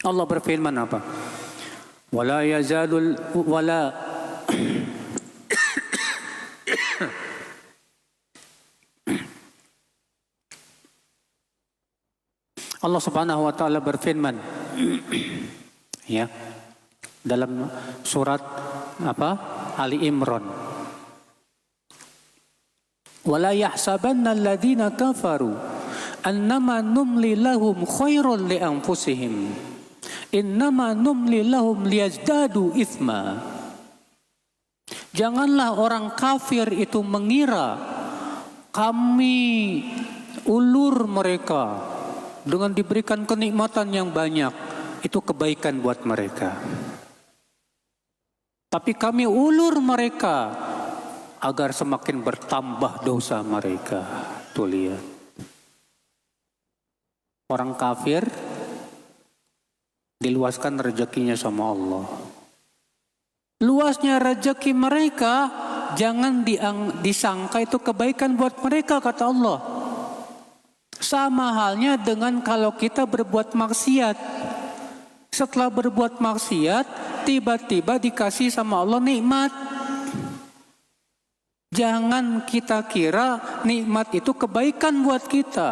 Allah berfirman apa? Wala yazalul wala Allah Subhanahu wa Ta'ala berfirman ya dalam surat apa? Ali Imran. Wala yahsabanna alladhina kafaru annama numli lahum khairun li anfusihim. Innama numli lahum liyazdadu ithma. Janganlah orang kafir itu mengira kami ulur mereka dengan diberikan kenikmatan yang banyak, itu kebaikan buat mereka. Tapi kami ulur mereka agar semakin bertambah dosa mereka. Tuh lihat. Orang kafir diluaskan rezekinya sama Allah. Luasnya rezeki mereka jangan disangka itu kebaikan buat mereka, kata Allah. Sama halnya dengan kalau kita berbuat maksiat. Setelah berbuat maksiat, tiba-tiba dikasih sama Allah nikmat. Jangan kita kira nikmat itu kebaikan buat kita.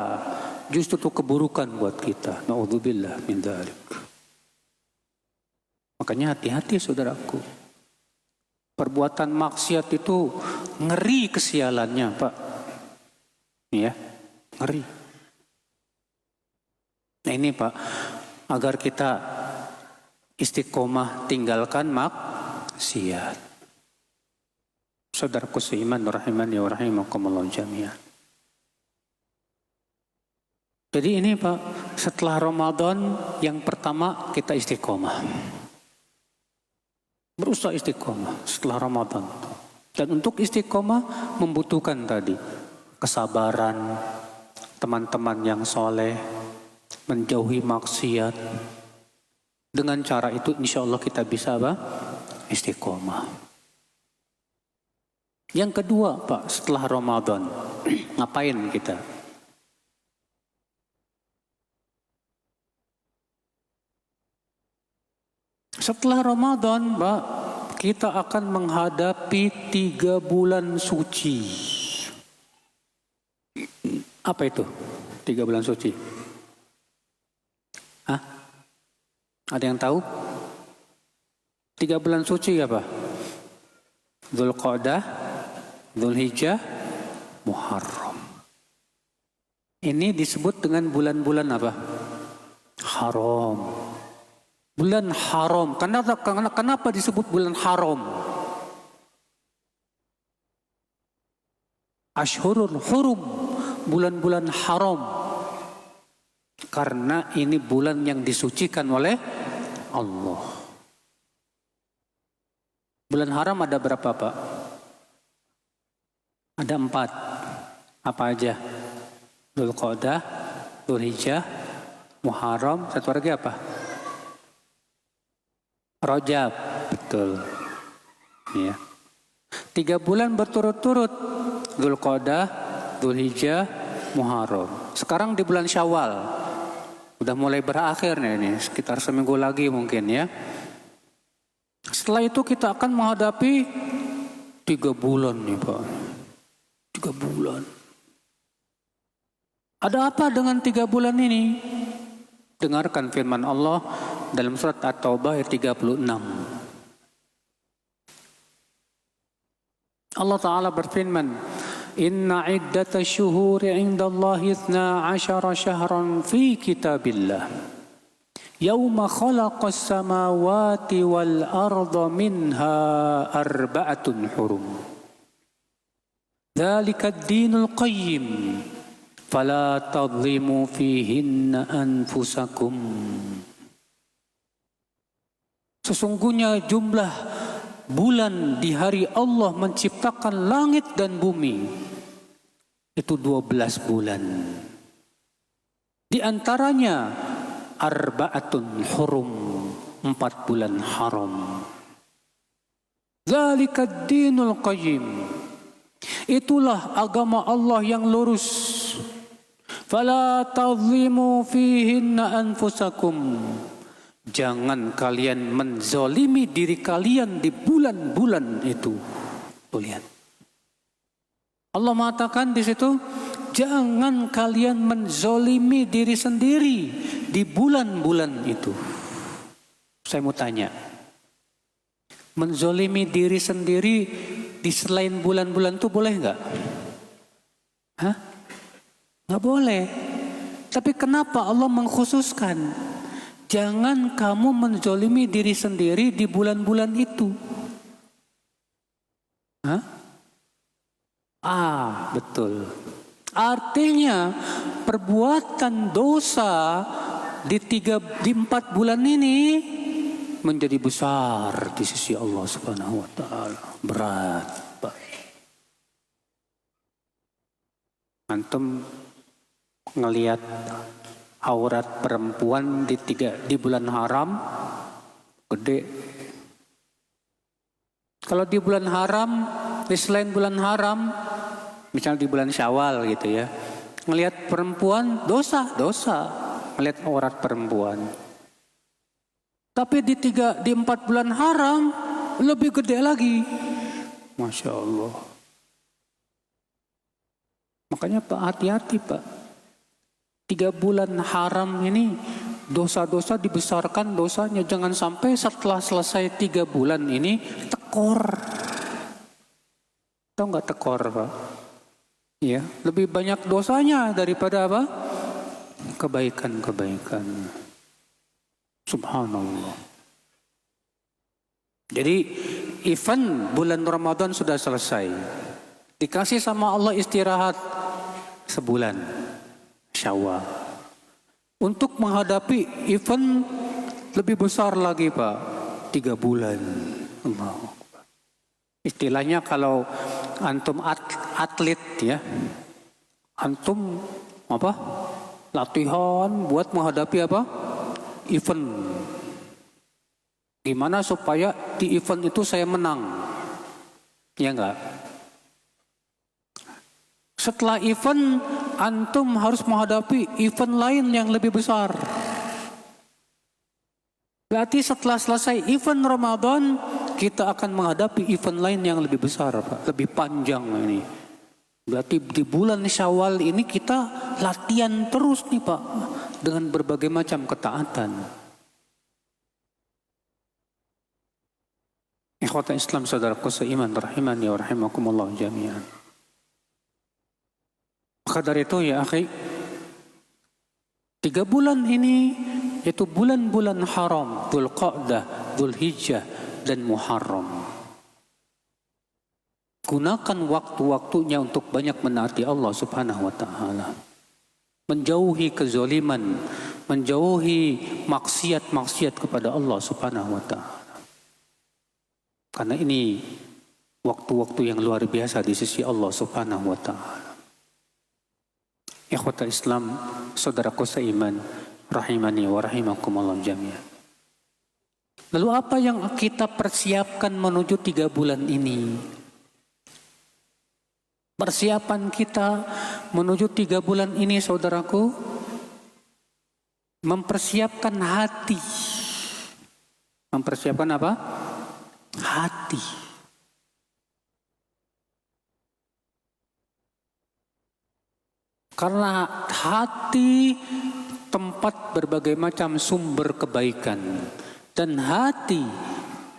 Justru itu keburukan buat kita. Na'udzubillah min dzalik. Makanya hati-hati saudaraku. Perbuatan maksiat itu ngeri kesialannya, Pak. Ya, ngeri. Nah ini Pak, agar kita istiqomah tinggalkan maksiat. Saudaraku seiman rahimani wa rahimakumullah jami'an. Jadi ini Pak, setelah Ramadan yang pertama kita istiqomah. Berusaha istiqomah setelah Ramadan. Dan untuk istiqomah membutuhkan tadi kesabaran, teman-teman yang soleh, menjauhi maksiat. Dengan cara itu insya Allah kita bisa apa? Istiqomah. Yang kedua Pak, setelah Ramadan ngapain kita? Setelah Ramadan Pak, kita akan menghadapi 3 bulan suci. Apa itu 3 bulan suci? Hah? Ada yang tahu? 3 bulan suci apa? Dzulqa'dah, Dzulhijjah, Muharram. Ini disebut dengan bulan-bulan apa? Haram. Bulan haram. Kenapa disebut bulan haram? Ashhurul hurum. Bulan-bulan haram. Karena ini bulan yang disucikan oleh Allah. Bulan haram ada berapa Pak? Ada 4. Apa aja? Dzulqa'dah, Dzulhijjah, Muharram, satu lagi apa? Rajab, betul. Ya. 3 bulan berturut-turut. Dzulqa'dah, Dzulhijjah, Muharram. Sekarang di bulan Syawal. Udah mulai berakhir nih ini, sekitar seminggu lagi mungkin ya. Setelah itu kita akan menghadapi 3 bulan nih Pak. 3 bulan. Ada apa dengan 3 bulan ini? Dengarkan firman Allah dalam surat At-Taubah ayat 36. Allah Ta'ala berfirman, Inna iddata syuhuri indallahi 12 syahran fi kitabillah. Yawma khalaqas samawati wal arda minha 4 hurum. Dzalika ad-dinul qayyim. Fala tadlimu fihinna anfusakum. Sesungguhnya jumlah bulan di hari Allah menciptakan langit dan bumi itu 12 bulan. Di antaranya 4 hurum, 4 bulan haram. Dzalika ad-dinul qayyim. Itulah agama Allah yang lurus. Fala tadlimu fihinna anfusakum. Jangan kalian menzalimi diri kalian di bulan-bulan itu. Tuh lihat. Allah mengatakan di situ, jangan kalian menzalimi diri sendiri di bulan-bulan itu. Saya mau tanya, menzalimi diri sendiri di selain bulan-bulan itu boleh nggak? Hah? Nggak boleh. Tapi kenapa Allah mengkhususkan? Jangan kamu menzalimi diri sendiri di bulan-bulan itu. Hah? Betul. Artinya perbuatan dosa di 4 bulan ini menjadi besar di sisi Allah Subhanahu wa taala. Berat, Pak. Antum ngelihat aurat perempuan di bulan haram gede. Kalau di bulan haram, di selain bulan haram, misalnya di bulan Syawal gitu ya, ngelihat perempuan dosa, ngelihat aurat perempuan. Tapi di 4 bulan haram lebih gede lagi, Masya Allah. Makanya Pak, hati-hati Pak. 3 bulan haram ini dosa-dosa dibesarkan dosanya. Jangan sampai setelah selesai 3 bulan ini tekor. Tahu nggak tekor Pak? Ya, lebih banyak dosanya daripada apa? Kebaikan-kebaikan. Subhanallah. Jadi event bulan Ramadan sudah selesai. Dikasih sama Allah istirahat sebulan. Syawal. Untuk menghadapi event lebih besar lagi Pak. 3 bulan. Allahu Akbar. Istilahnya kalau antum atlet ya. Antum apa? Latihan buat menghadapi apa? Event. Gimana supaya di event itu saya menang? Ya enggak? Setelah event, antum harus menghadapi event lain yang lebih besar. Berarti setelah selesai event Ramadan, kita akan menghadapi event lain yang lebih besar, Pak. Lebih panjang ini. Berarti di bulan Syawal ini kita latihan terus nih Pak. Dengan berbagai macam ketaatan. Ikhwata Islam saudaraku seiman rahimani wa rahimakumullah jami'an. Maka dari itu ya akhi, 3 bulan ini yaitu bulan-bulan haram, Dzulqa'dah, Dzulhijjah dan Muharram. Gunakan waktu-waktunya untuk banyak menaati Allah Subhanahu wa taala. Menjauhi kezaliman, menjauhi maksiat-maksiat kepada Allah Subhanahu wa taala. Karena ini waktu-waktu yang luar biasa di sisi Allah Subhanahu wa taala. Ikhwatal Islam, saudaraku seiman, rahimani wa rahimakumullah jami'an. Lalu apa yang kita persiapkan menuju 3 bulan ini? Persiapan kita menuju 3 bulan ini saudaraku, mempersiapkan hati. Mempersiapkan apa? Hati. Karena hati tempat berbagai macam sumber kebaikan. Dan hati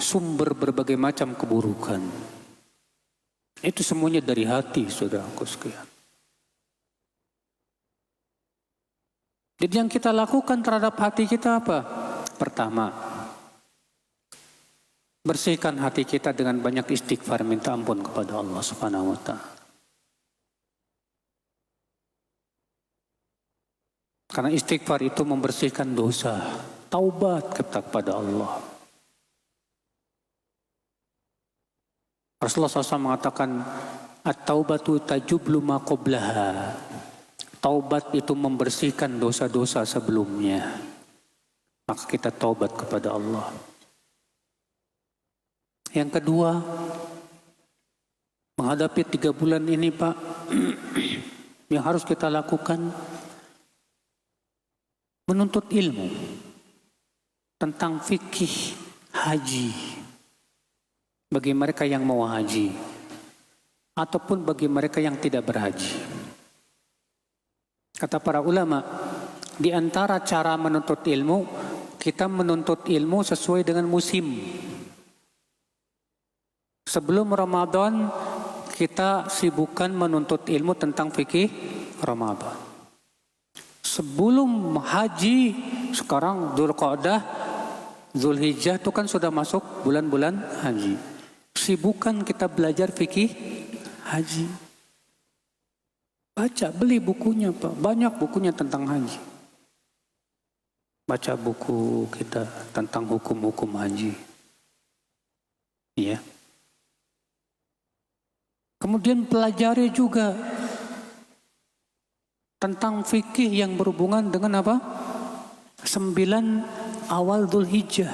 sumber berbagai macam keburukan. Itu semuanya dari hati, saudaraku sekalian. Jadi yang kita lakukan terhadap hati kita apa? Pertama, bersihkan hati kita dengan banyak istighfar, minta ampun kepada Allah Subhanahu wa taala. Karena istighfar itu membersihkan dosa. Taubat kepada Allah. Rasulullah SAW mengatakan, At-taubatu tajublu ma qablaha. Taubat itu membersihkan dosa-dosa sebelumnya. Maka kita taubat kepada Allah. Yang kedua, menghadapi 3 bulan ini Pak, yang harus kita lakukan, menuntut ilmu tentang fikih haji bagi mereka yang mau haji ataupun bagi mereka yang tidak berhaji. Kata para ulama, di antara cara menuntut ilmu, kita menuntut ilmu sesuai dengan musim. Sebelum Ramadan, kita sibukkan menuntut ilmu tentang fikih Ramadan. Sebelum haji, sekarang Dzulqa'dah, Dzulhijjah itu kan sudah masuk bulan-bulan haji. Sibukkan kita belajar fikih haji. Baca, beli bukunya Pak. Banyak bukunya tentang haji. Baca buku kita tentang hukum-hukum haji. Ya. Kemudian pelajari juga tentang fikih yang berhubungan dengan apa? 9 awal Dzulhijjah.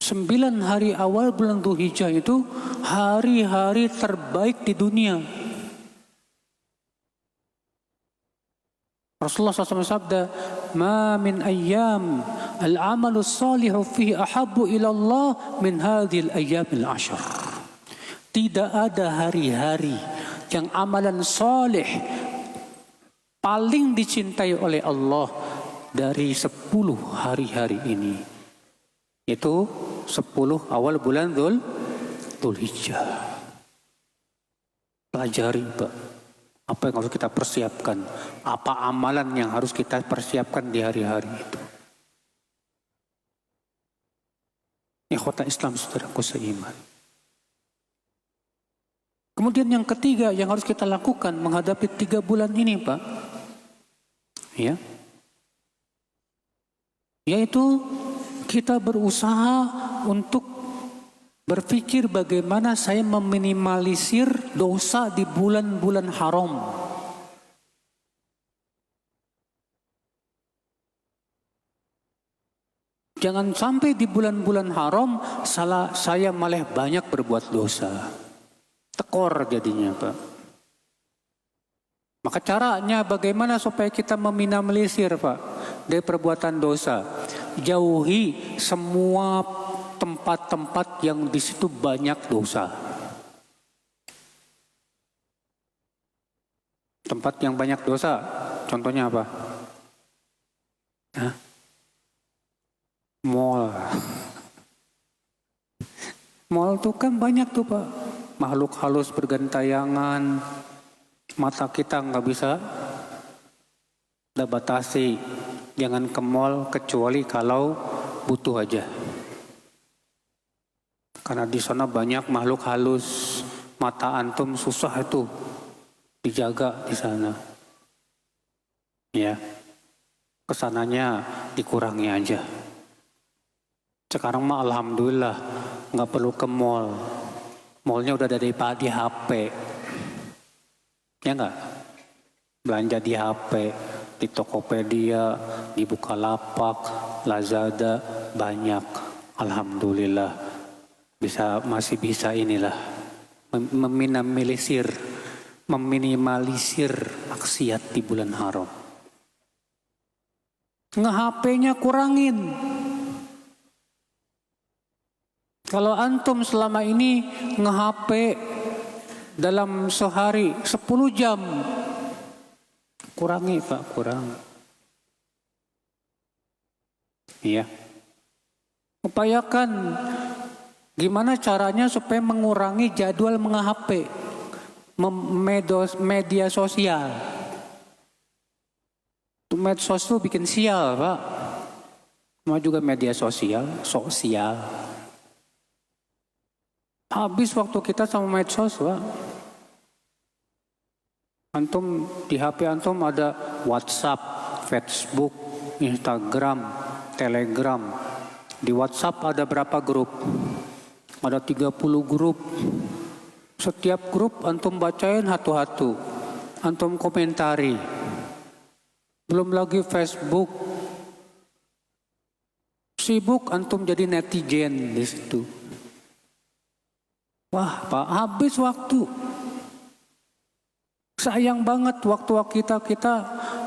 9 hari awal bulan Dzulhijjah itu hari-hari terbaik di dunia. Rasulullah SAW sabda, "Ma min ayyam al-amalu salihu fihi ahabbu ila Allah min hadhil ayyamil 'ashr." Tidak ada hari-hari yang amalan saleh paling dicintai oleh Allah dari 10 hari-hari ini. Itu 10 awal bulan Dzulhijjah. Pelajari Pak. Apa yang harus kita persiapkan? Apa amalan yang harus kita persiapkan di hari-hari itu? Ikhwata Islam, saudaraku seiman. Kemudian yang ketiga yang harus kita lakukan menghadapi 3 bulan ini Pak. Ya. Yaitu kita berusaha untuk berpikir bagaimana saya meminimalisir dosa di bulan-bulan haram. Jangan sampai di bulan-bulan haram saya malah banyak berbuat dosa. Tekor jadinya Pak. Maka caranya bagaimana supaya kita meminimalisir Pak dari perbuatan dosa. Jauhi semua tempat-tempat yang di situ banyak dosa. Tempat yang banyak dosa, contohnya apa? Hah? Mall. Mall tuh kan banyak tuh Pak. Makhluk halus bergentayangan. Mata kita nggak bisa batasi. Jangan ke mall kecuali kalau butuh aja. Karena di sana banyak makhluk halus, mata antum susah itu dijaga di sana. Ya, kesananya dikurangi aja. Sekarang mah alhamdulillah nggak perlu ke mall. Mallnya udah ada di HP. Ya nggak? Belanja di HP, di Tokopedia, di Bukalapak, Lazada banyak. Alhamdulillah. Masih bisa inilah meminimalisir maksiat di bulan haram. Nge-HP-nya kurangin. Kalau antum selama ini nge-HP dalam sehari 10 jam, kurangi Pak, kurang. Iya. Upayakan gimana caranya supaya mengurangi jadwal menge-HP, media sosial. Medsos itu bikin sial Pak. Mau juga media sosial. Habis waktu kita sama medsos Pak. Antum di HP antum ada WhatsApp, Facebook, Instagram, Telegram. Di WhatsApp ada berapa grup? Ada 30 grup. Setiap grup antum bacain satu-satu. Antum komentari. Belum lagi Facebook. Sibuk antum jadi netizen di situ. Wah, Pak, habis waktu. Sayang banget waktu kita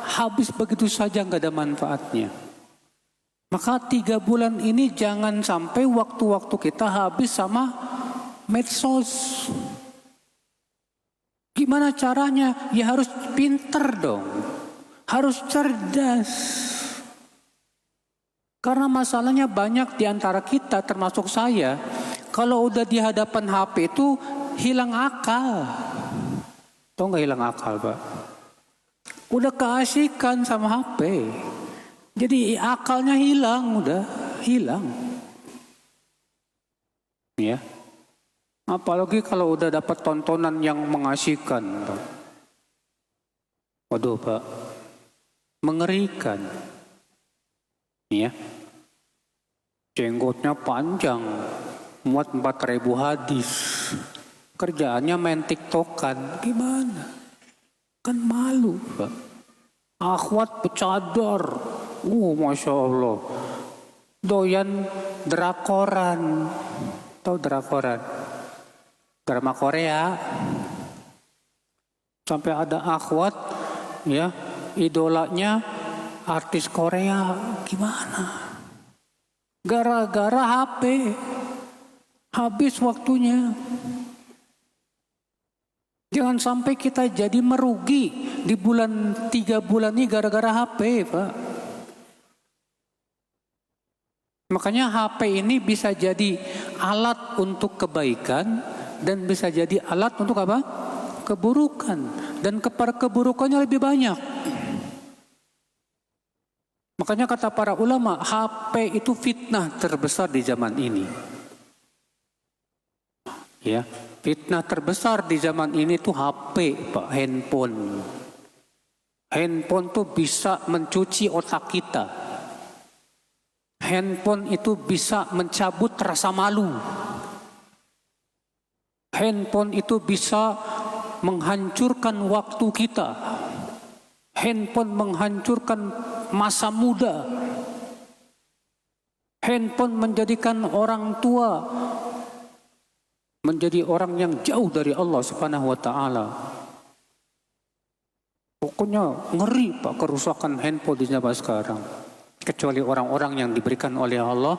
habis begitu saja, nggak ada manfaatnya. Maka 3 bulan ini jangan sampai waktu-waktu kita habis sama medsos. Gimana caranya? Ya harus pinter dong. Harus cerdas. Karena masalahnya banyak di antara kita termasuk saya. Kalau udah di hadapan HP itu hilang akal. Tahu nggak hilang akal Pak? Udah keasikan sama HP. Jadi akalnya hilang, udah hilang. Ya. Apalagi kalau udah dapat tontonan yang mengasihkan, Pak. Waduh, Pak, mengerikan. Ya, jenggotnya panjang, muat 4.000 hadis. Kerjaannya main tiktokan, gimana? Kan malu, Pak. Akhwat bercadar, Masya Allah. Doyan drakoran, tahu drakoran? Drama Korea. Sampai ada akhwat, ya, idolanya artis Korea, gimana? Gara-gara HP, habis waktunya. Jangan sampai kita jadi merugi di 3 bulan ini gara-gara HP, Pak. Makanya HP ini bisa jadi alat untuk kebaikan dan bisa jadi alat untuk apa? Keburukan. Dan keburukannya lebih banyak. Makanya kata para ulama, HP itu fitnah terbesar di zaman ini. Ya, fitnah terbesar di zaman ini tuh HP, Pak, handphone. Handphone tuh bisa mencuci otak kita. Handphone itu bisa mencabut rasa malu. Handphone itu bisa menghancurkan waktu kita. Handphone menghancurkan masa muda. Handphone menjadikan orang tua menjadi orang yang jauh dari Allah Subhanahu wa taala. Pokoknya ngeri, Pak, kerusakan handphone di zaman sekarang. Kecuali orang-orang yang diberikan oleh Allah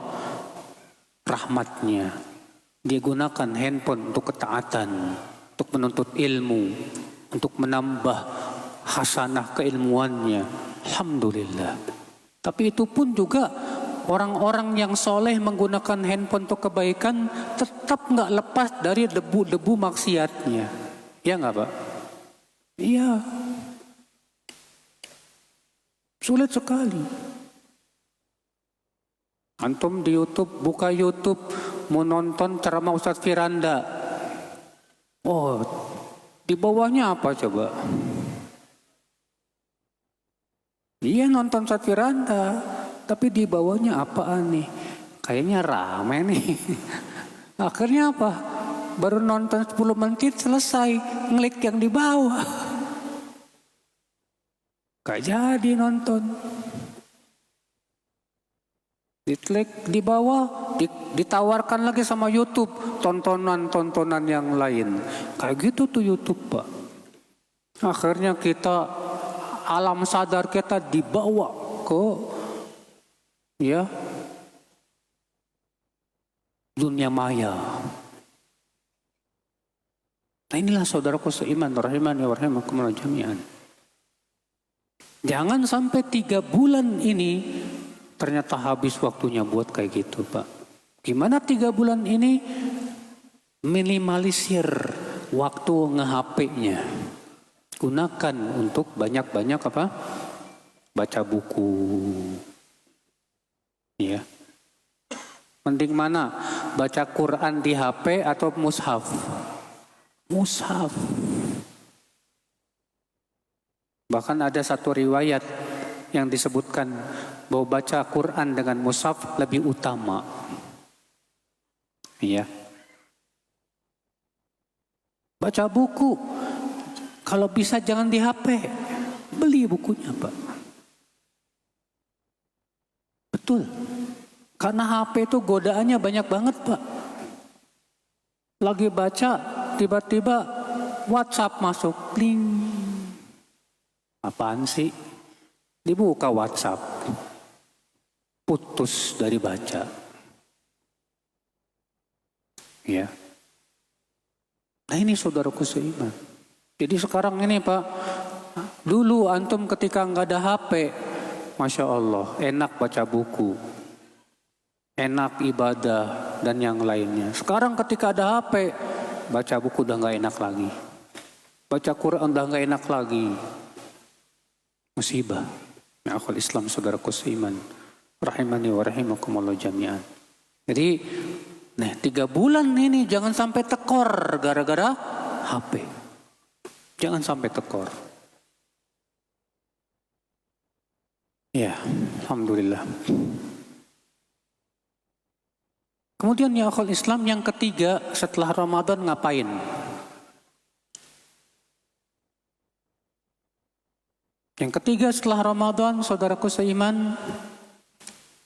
rahmatnya. Dia gunakan handphone untuk ketaatan, untuk menuntut ilmu, untuk menambah hasanah keilmuannya. Alhamdulillah. Tapi itu pun juga orang-orang yang soleh menggunakan handphone untuk kebaikan tetap nggak lepas dari debu-debu maksiatnya. Ya nggak, Pak? Iya. Sulit sekali. Antum di YouTube, buka YouTube, mau nonton ceramah Ustadz Firanda. Oh, di bawahnya apa coba? Iya, nonton Ustadz Firanda, tapi di bawahnya apaan nih? Kayaknya rame nih. Akhirnya apa? Baru nonton 10 menit selesai, ngeklik yang di bawah. Gak jadi nonton. Diklik di bawah, ditawarkan lagi sama YouTube tontonan-tontonan yang lain. Kayak gitu tuh YouTube, Pak. Akhirnya kita, alam sadar kita dibawa ke, ya, dunia maya. Nah, inilah saudaraku seiman, rahimani wa rahimakumullah jami'an. Jangan sampai 3 bulan ini ternyata habis waktunya buat kayak gitu, Pak. Gimana 3 bulan ini minimalisir waktu nge-HP-nya. Gunakan untuk banyak-banyak apa? Baca buku. Ya. Mending mana? Baca Quran di HP atau mushaf? Mushaf. Bahkan ada satu riwayat yang disebutkan bahwa baca Quran dengan mushaf lebih utama. Iya. Baca buku, kalau bisa jangan di HP, beli bukunya, Pak. Betul. Karena HP itu godaannya banyak banget, Pak. Lagi baca, tiba-tiba WhatsApp masuk, kling. Apaan sih? Dibuka WhatsApp, putus dari baca. Ya. Nah, ini saudaraku seiman. Jadi sekarang ini, Pak, dulu antum ketika nggak ada HP, Masya Allah, enak baca buku, enak ibadah dan yang lainnya. Sekarang ketika ada HP, baca buku udah nggak enak lagi, baca Quran udah nggak enak lagi. Musibah. Ya akhul Islam, saudaraku seiman, rahimani wa rahimakumullah jami'an. Jadi Nah, 3 bulan ini jangan sampai tekor gara-gara HP. Jangan sampai tekor. Ya, alhamdulillah. Kemudian ya akhul Islam yang ketiga setelah Ramadan ngapain? Yang ketiga setelah Ramadan, saudaraku seiman,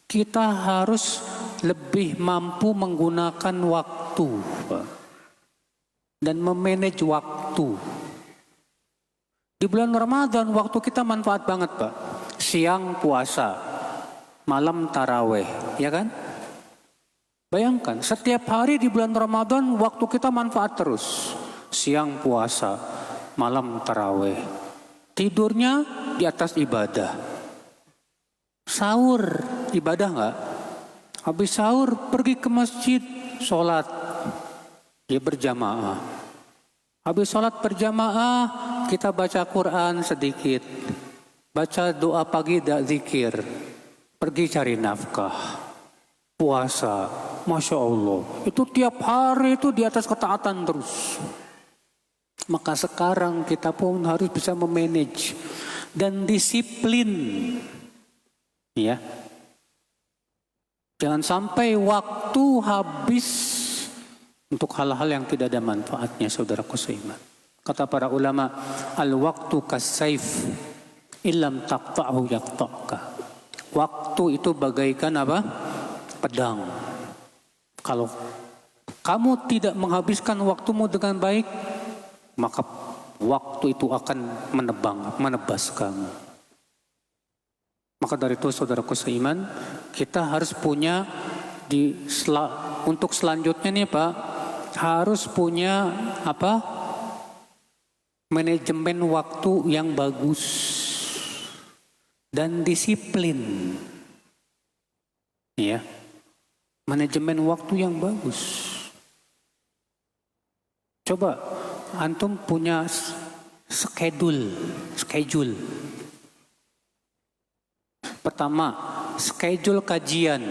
kita harus lebih mampu menggunakan waktu dan memanage waktu. Di bulan Ramadan waktu kita manfaat banget, Pak. Siang puasa, malam taraweh, ya kan? Bayangkan, setiap hari di bulan Ramadan waktu kita manfaat terus. Siang puasa, malam taraweh. Tidurnya di atas ibadah. Sahur, ibadah nggak? Habis sahur pergi ke masjid, sholat. Ya berjamaah. Habis sholat berjamaah, kita baca Quran sedikit. Baca doa pagi dan zikir. Pergi cari nafkah. Puasa, Masya Allah. Itu tiap hari itu di atas ketaatan terus. Maka sekarang kita pun harus bisa memanage dan disiplin. Ya. Jangan sampai waktu habis untuk hal-hal yang tidak ada manfaatnya, saudaraku seiman. Kata para ulama, al-waktu kas-saif illam taqta'hu yaqta'ka. Waktu itu bagaikan apa? Pedang. Kalau kamu tidak menghabiskan waktumu dengan baik, maka waktu itu akan menebas kamu. Maka dari itu saudaraku seiman, kita harus punya untuk selanjutnya nih Pak, harus punya apa? Manajemen waktu yang bagus dan disiplin. Ya. Manajemen waktu yang bagus. Coba antum punya schedule. Pertama, schedule kajian.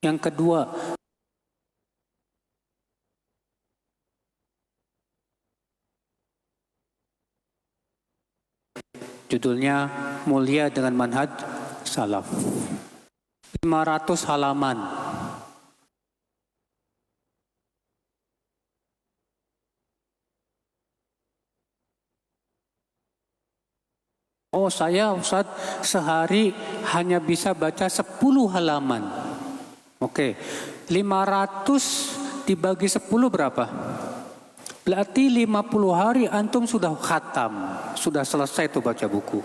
Yang kedua, judulnya Mulia dengan Manhaj Salaf. 500 halaman. Oh saya Ustaz sehari hanya bisa baca 10 halaman. Oke, 500 dibagi 10 berapa? Berarti 50 hari antum sudah khatam, sudah selesai tuh baca buku.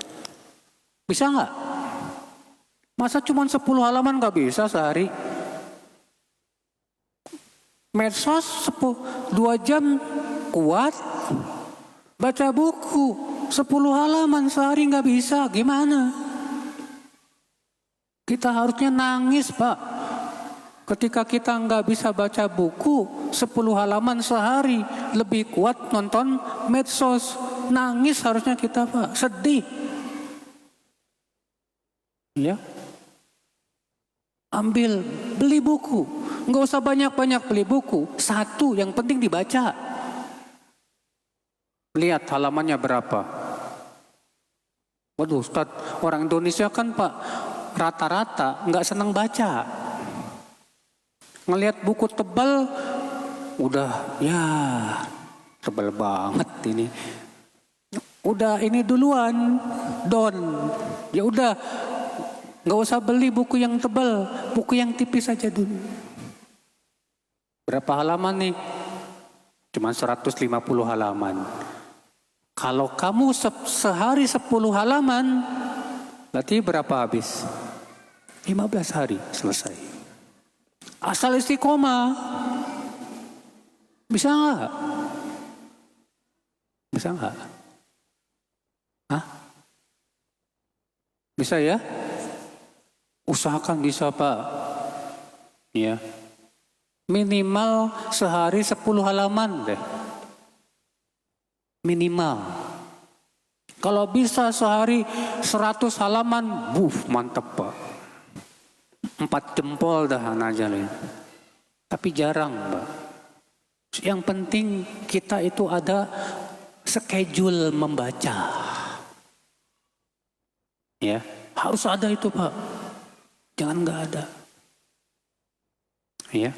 Bisa nggak? Masa cuma 10 halaman nggak bisa sehari? Medsos 2 jam kuat, baca buku 10 halaman sehari nggak bisa, gimana? Kita harusnya nangis Pak. Ketika kita nggak bisa baca buku 10 halaman sehari, lebih kuat nonton medsos. Nangis harusnya kita Pak, sedih. Ya. Ambil, beli buku. Nggak usah banyak-banyak beli buku. 1 yang penting dibaca. Lihat halamannya berapa. Waduh Ustaz, orang Indonesia kan Pak rata-rata nggak senang baca. Ngelihat buku tebal, udah ya tebal banget ini. Udah ini duluan, ya udah nggak usah beli buku yang tebal, buku yang tipis aja dulu. Berapa halaman nih? Cuma 150 halaman. Kalau kamu sehari 10 halaman, berarti berapa habis? 15 hari selesai. Asal istiqomah. Bisa nggak? Bisa nggak? Hah? Bisa ya? Usahakan bisa Pak. Ya. Minimal sehari 10 halaman deh. Minimal. Kalau bisa sehari 100 halaman, mantap Pak. 4 jempol dah anak jalin. Tapi jarang, Mbak. Yang penting kita itu ada schedule membaca. Ya, harus ada itu, Pak. Jangan nggak ada. Ya.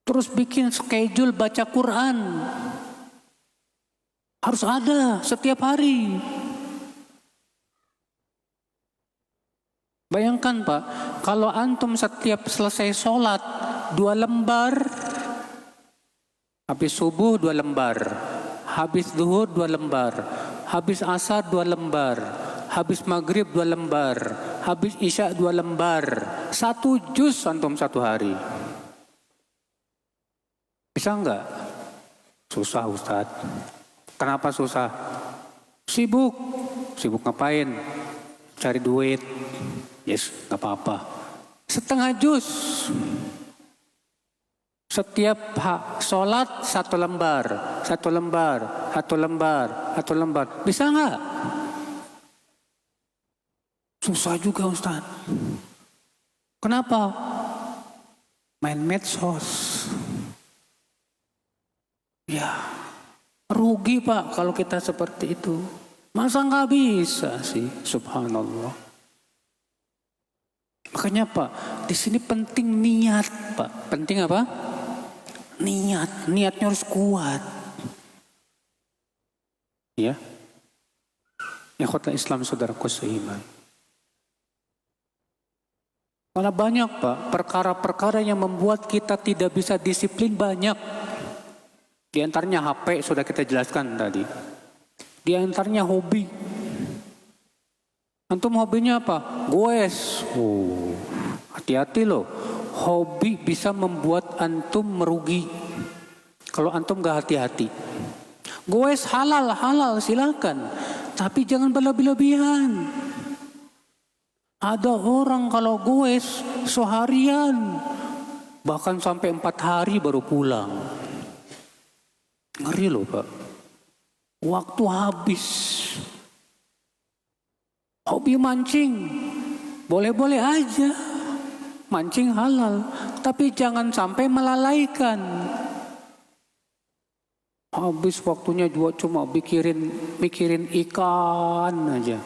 Terus bikin schedule baca Quran. Harus ada setiap hari. Bayangkan, Pak, kalau antum setiap selesai sholat 2 lembar, habis subuh 2 lembar, habis zuhur 2 lembar, habis asar 2 lembar, habis maghrib 2 lembar, habis isya 2 lembar, 1 juz antum 1 hari. Bisa enggak? Susah, Ustaz. Kenapa susah? Sibuk. Sibuk ngapain? Cari duit. Yes, gak apa-apa. Setengah juz. Setiap sholat 1 lembar, 1 lembar, 1 lembar, 1 lembar. Bisa nggak? Susah juga, Ustaz. Kenapa? Main medsos. Ya, rugi, Pak, kalau kita seperti itu. Masa nggak bisa sih? Subhanallah. Makanya, Pak, di sini penting niat, Pak. Penting apa? Niat. Niatnya harus kuat. Ya. Ikhwatul Islam, saudaraku seiman. Karena banyak, Pak, perkara-perkara yang membuat kita tidak bisa disiplin banyak. Di antaranya HP sudah kita jelaskan tadi. Di antaranya hobi. Antum hobinya apa? Goes. Oh, hati-hati loh. Hobi bisa membuat antum merugi. Kalau antum gak hati-hati. Goes halal silakan. Tapi jangan berlebih-lebihan. Ada orang kalau goes seharian, bahkan sampai 4 hari baru pulang. Ngeri loh, Pak. Waktu habis. Hobi mancing, boleh-boleh aja. Mancing halal, tapi jangan sampai melalaikan. Habis waktunya juga cuma mikirin ikan aja.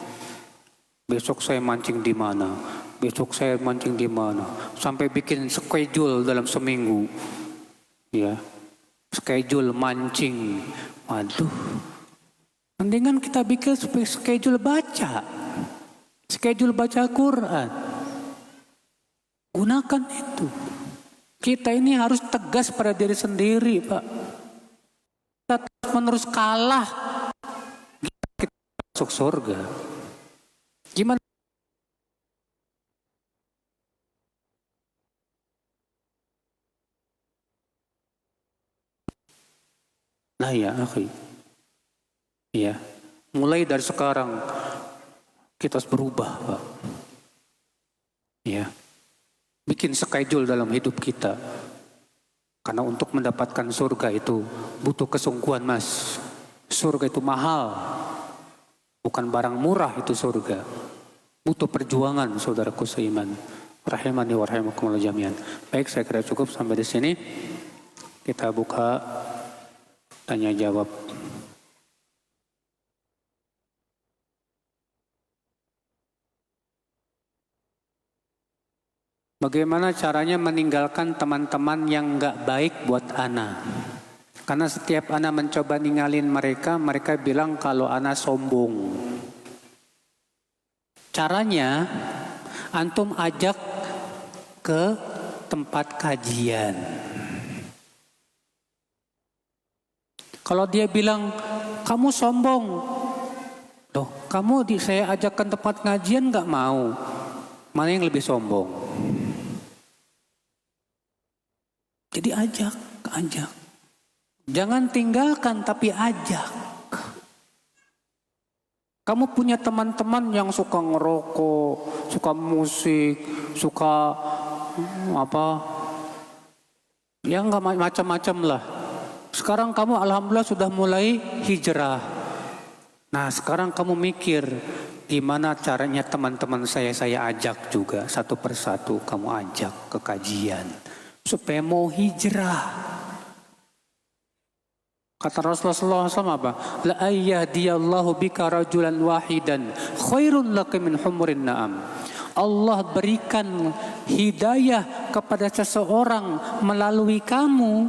Besok saya mancing di mana? Besok saya mancing di mana? Sampai bikin schedule dalam seminggu. Ya. Schedule mancing. Waduh. Mendingan kita bikin schedule baca. Schedule baca Quran. Gunakan itu. Kita ini harus tegas pada diri sendiri, Pak. Kita terus menerus kalah, kita masuk surga. Gimana? Nah ya, akhi. Ya, mulai dari sekarang kita harus berubah, Pak. Ya, bikin schedule dalam hidup kita. Karena untuk mendapatkan surga itu butuh kesungguhan, Mas. Surga itu mahal. Bukan barang murah itu surga. Butuh perjuangan, saudaraku seiman. Rahimani wa rahimakumullah jami'an. Baik, saya kira cukup sampai di sini. Kita buka tanya jawab. Bagaimana caranya meninggalkan teman-teman yang gak baik buat ana? Karena setiap ana mencoba ninggalin mereka, mereka bilang kalau ana sombong. Caranya, antum ajak ke tempat kajian. Kalau dia bilang, kamu sombong. Loh, kamu saya ajak ke tempat ngajian gak mau. Mana yang lebih sombong? Jadi ajak. Jangan tinggalkan tapi ajak. Kamu punya teman-teman yang suka ngerokok, suka musik, suka ya nggak macam-macam lah. Sekarang kamu alhamdulillah sudah mulai hijrah. Nah sekarang kamu mikir, Gimana caranya teman-teman saya ajak juga satu persatu, kamu ajak ke kajian supaya mau hijrah. Kata Rasulullah SAW apa? La ayyadiyallahu bika rajulan wahidan khairun laka min humurin na'am. Allah berikan hidayah kepada seseorang melalui kamu,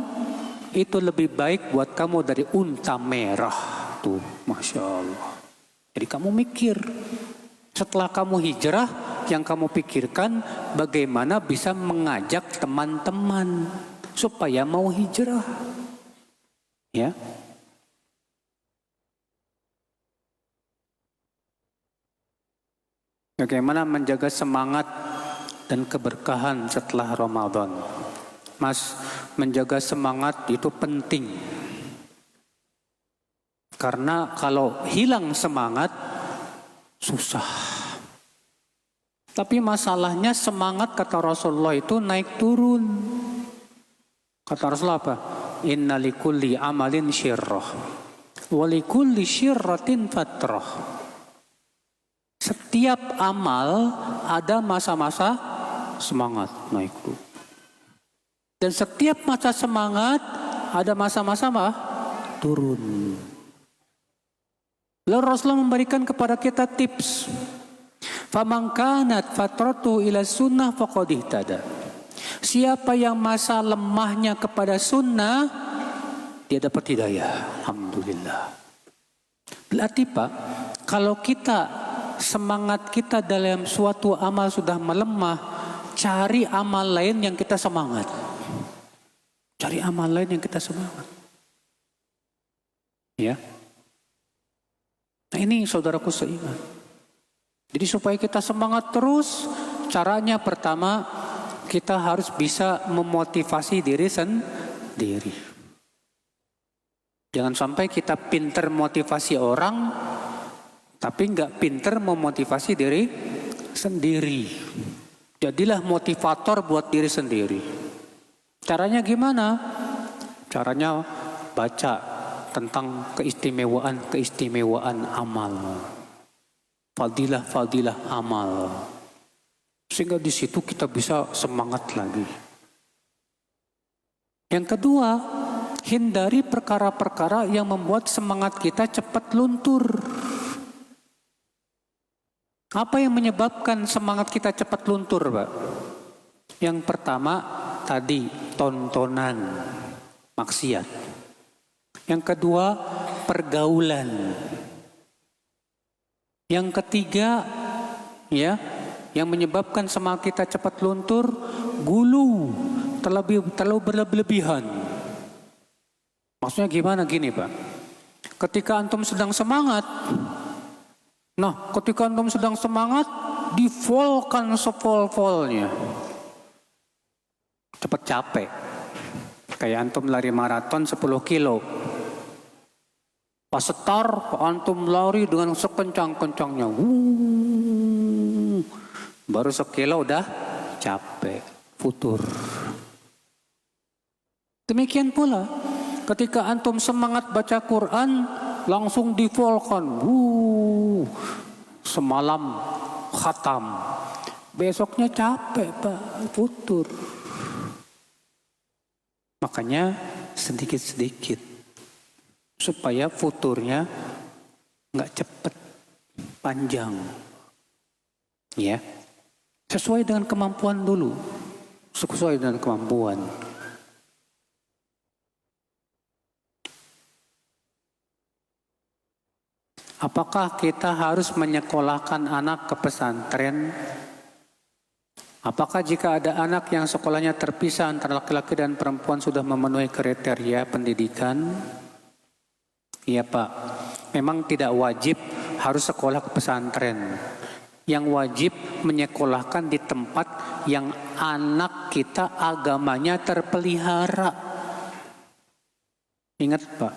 itu lebih baik buat kamu dari unta merah. Tuh, Masya Allah. Jadi kamu mikir, setelah kamu hijrah, yang kamu pikirkan bagaimana bisa mengajak teman-teman supaya mau hijrah. Ya. Bagaimana menjaga semangat dan keberkahan setelah Ramadan? Mas, menjaga semangat itu penting. Karena kalau hilang semangat, susah. Tapi masalahnya semangat kata Rasulullah itu naik turun. Kata Rasulullah apa? Inna likulli amalin syirrah wa likulli syirratin fatrah. Setiap amal ada masa-masa semangat naik turun. Dan setiap masa semangat ada masa-masa turun. Lalu Rasulullah memberikan kepada kita tips. Faman kanat fatratu ila sunnah faqad ihtada. Siapa yang masa lemahnya kepada sunnah, dia dapat hidayah. Alhamdulillah. Berarti Pak, kalau kita semangat kita dalam suatu amal sudah melemah, cari amal lain yang kita semangat. Cari amal lain yang kita semangat. Ya. Nah ini saudaraku seiman. Jadi supaya kita semangat terus, caranya pertama, kita harus bisa memotivasi diri sendiri. Jangan sampai kita pinter motivasi orang, tapi nggak pinter memotivasi diri sendiri. Jadilah motivator buat diri sendiri. Caranya gimana? Caranya baca tentang keistimewaan amal. Fadilah amal. Sehingga di situ kita bisa semangat lagi. Yang kedua, hindari perkara-perkara yang membuat semangat kita cepat luntur. Apa yang menyebabkan semangat kita cepat luntur, Pak? Yang pertama, tadi tontonan maksiat. Yang kedua, pergaulan. Yang ketiga, ya, yang menyebabkan semangat kita cepat luntur, gulu, terlalu berlebihan. Maksudnya gimana gini Pak? Ketika antum sedang semangat, divolkan sepol-polnya. Cepat capek. Kayak antum lari maraton 10 kilo. Pas setar, antum lari dengan sekencang-kencangnya. Baru sekilo udah capek, futur. Demikian pula, ketika antum semangat baca Quran, langsung divolkan. Semalam khatam. Besoknya capek, Pak, futur. Makanya sedikit-sedikit. Supaya futurnya nggak cepet, panjang. Ya. Sesuai dengan kemampuan dulu. Sesuai dengan kemampuan. Apakah kita harus menyekolahkan anak ke pesantren? Apakah jika ada anak yang sekolahnya terpisah antara laki-laki dan perempuan sudah memenuhi kriteria pendidikan? Iya Pak, memang tidak wajib harus sekolah ke pesantren. Yang wajib menyekolahkan di tempat yang anak kita agamanya terpelihara. Ingat Pak,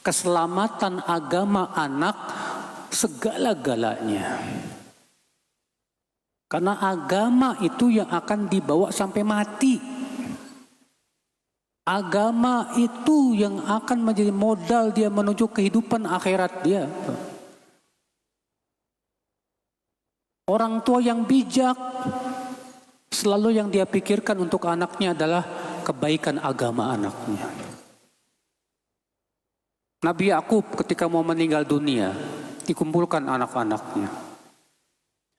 keselamatan agama anak segala-galanya. Karena agama itu yang akan dibawa sampai mati. Agama itu yang akan menjadi modal dia menuju kehidupan akhirat dia. Orang tua yang bijak, selalu yang dia pikirkan untuk anaknya adalah kebaikan agama anaknya. Nabi Yakub ketika mau meninggal dunia, dikumpulkan anak-anaknya.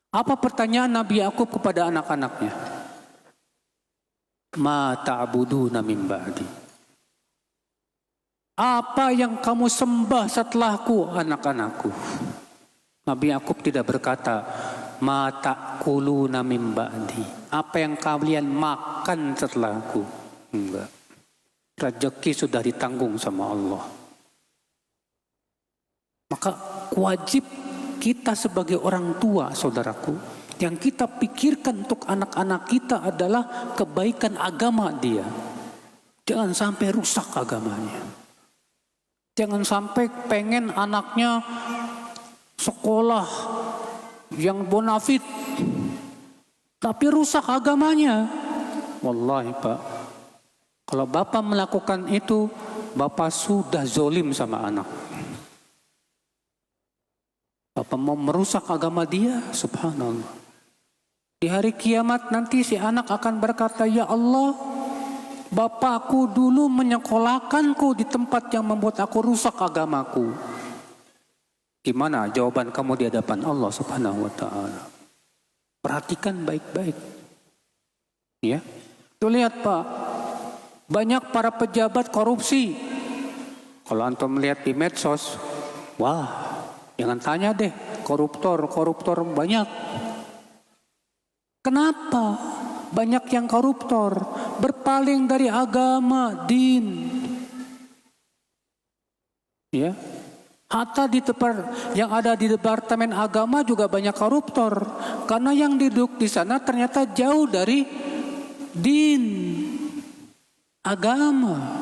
Apa pertanyaan Nabi Yakub kepada anak-anaknya? Ma ta'buduna min ba'di. Apa yang kamu sembah setelahku, anak-anakku? Nabi Yakub tidak berkata, ma ta'kuluna min ba'di. Apa yang kalian makan setelahku? Enggak. Rezeki sudah ditanggung sama Allah. Maka wajib kita sebagai orang tua, saudaraku, yang kita pikirkan untuk anak-anak kita adalah kebaikan agama dia. Jangan sampai rusak agamanya. Jangan sampai pengen anaknya sekolah yang bonafit, tapi rusak agamanya. Wallahi Pak, kalau Bapak melakukan itu, Bapak sudah zolim sama anak. Bapak mau merusak agama dia, subhanallah. Di hari kiamat nanti si anak akan berkata, ya Allah, bapakku dulu menyekolahkanku di tempat yang membuat aku rusak agamaku. Gimana jawaban kamu di hadapan Allah subhanahu wa ta'ala? Perhatikan baik-baik. Ya, tuh lihat Pak, banyak para pejabat korupsi. Kalau antum melihat di medsos, wah, jangan tanya deh, koruptor banyak. Kenapa banyak yang koruptor? Berpaling dari agama, din. Ya, hatta yang ada di departemen agama juga banyak koruptor. Karena yang duduk di sana ternyata jauh dari din, agama.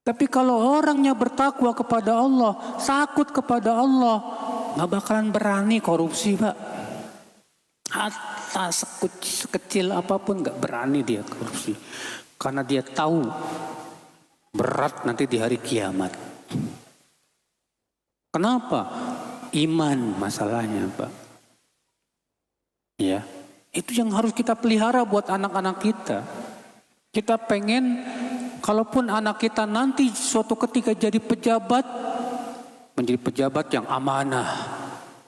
Tapi kalau orangnya bertakwa kepada Allah, takut kepada Allah, nggak bakalan berani korupsi, Pak. Hatta sekecil apapun nggak berani dia korupsi, karena dia tahu berat nanti di hari kiamat. Kenapa? Iman masalahnya, Pak. Ya, itu yang harus kita pelihara buat anak-anak kita. Kita pengen kalaupun anak kita nanti suatu ketika jadi pejabat, menjadi pejabat yang amanah,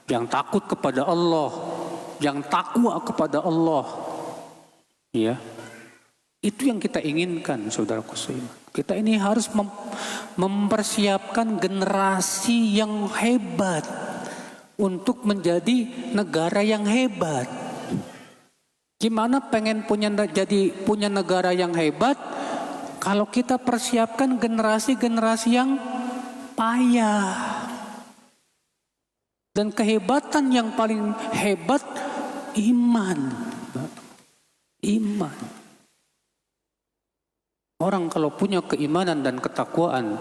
yang takut kepada Allah, yang takwa kepada Allah. Ya, itu yang kita inginkan, saudaraku seiman. Kita ini harus mempersiapkan generasi yang hebat untuk menjadi negara yang hebat. Gimana pengen punya negara yang hebat kalau kita persiapkan generasi-generasi yang payah. Dan kehebatan yang paling hebat iman. Iman. Orang kalau punya keimanan dan ketakwaan,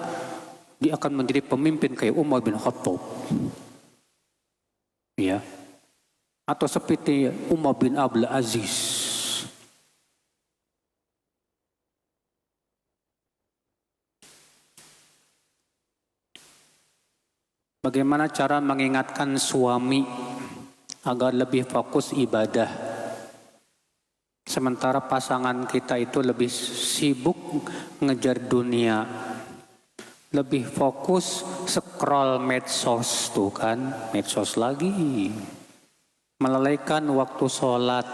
dia akan menjadi pemimpin kayak Umar bin Khattab. Ya. Atau seperti Umar bin Abdul Aziz. Bagaimana cara mengingatkan suami agar lebih fokus ibadah, sementara pasangan kita itu lebih sibuk ngejar dunia, lebih fokus scroll medsos, tuh kan, medsos lagi, melalaikan waktu sholat.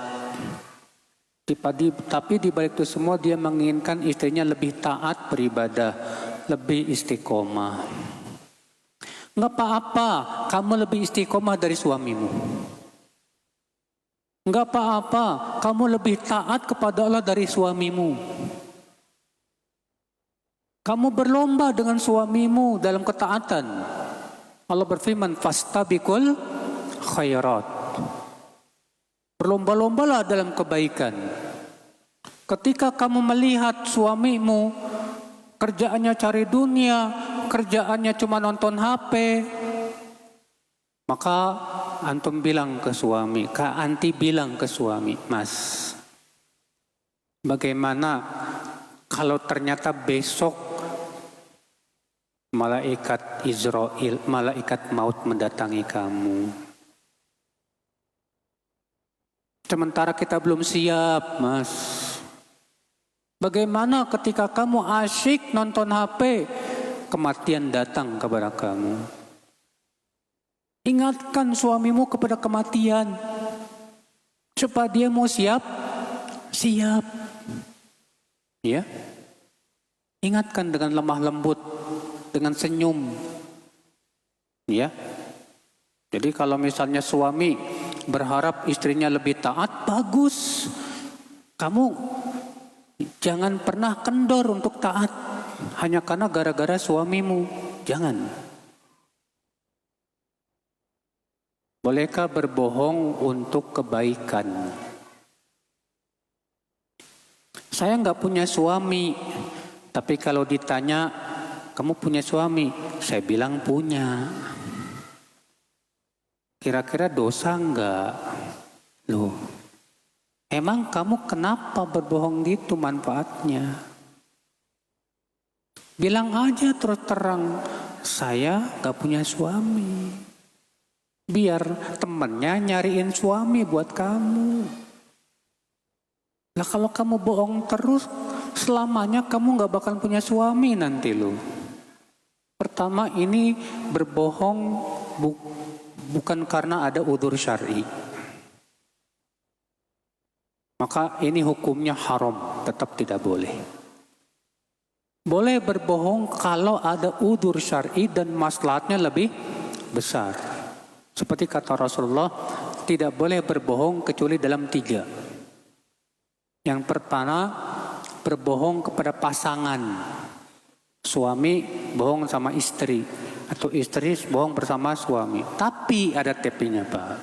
Tapi di balik itu semua dia menginginkan istrinya lebih taat beribadah, lebih istiqomah. Enggak apa-apa, kamu lebih istiqomah dari suamimu. Enggak apa-apa, kamu lebih taat kepada Allah dari suamimu. Kamu berlomba dengan suamimu dalam ketaatan. Allah berfirman, fastabiqul khairat. Berlomba-lombalah dalam kebaikan. Ketika kamu melihat suamimu kerjaannya cari dunia, kerjaannya cuma nonton HP, maka antum bilang ke suami, Kak Anti bilang ke suami, Mas, bagaimana kalau ternyata besok malaikat Israel, malaikat maut mendatangi kamu? Sementara kita belum siap, Mas. Bagaimana ketika kamu asyik nonton HP, kematian datang kepada kamu? Ingatkan suamimu kepada kematian, supaya dia mau siap. Ya, ingatkan dengan lemah lembut, dengan senyum. Ya, jadi kalau misalnya suami berharap istrinya lebih taat, bagus. Kamu jangan pernah kendor untuk taat hanya karena gara-gara suamimu. Jangan. Bolehkah berbohong untuk kebaikan? Saya nggak punya suami, tapi kalau ditanya, kamu punya suami? Saya bilang punya. Kira-kira dosa nggak? Loh, emang kamu kenapa berbohong gitu manfaatnya? Bilang aja terus terang, saya nggak punya suami. Biar temennya nyariin suami buat kamu. Lah kalau kamu bohong terus, selamanya kamu gak bakal punya suami nanti lo. Pertama, ini berbohong bukan karena ada udzur syar'i. Maka ini hukumnya haram, tetap tidak boleh. Boleh berbohong kalau ada udzur syar'i dan maslahatnya lebih besar. Seperti kata Rasulullah, tidak boleh berbohong kecuali dalam 3. Yang pertama, berbohong kepada pasangan. Suami bohong sama istri, atau istri bohong bersama suami. Tapi ada tapi-nya, Pak.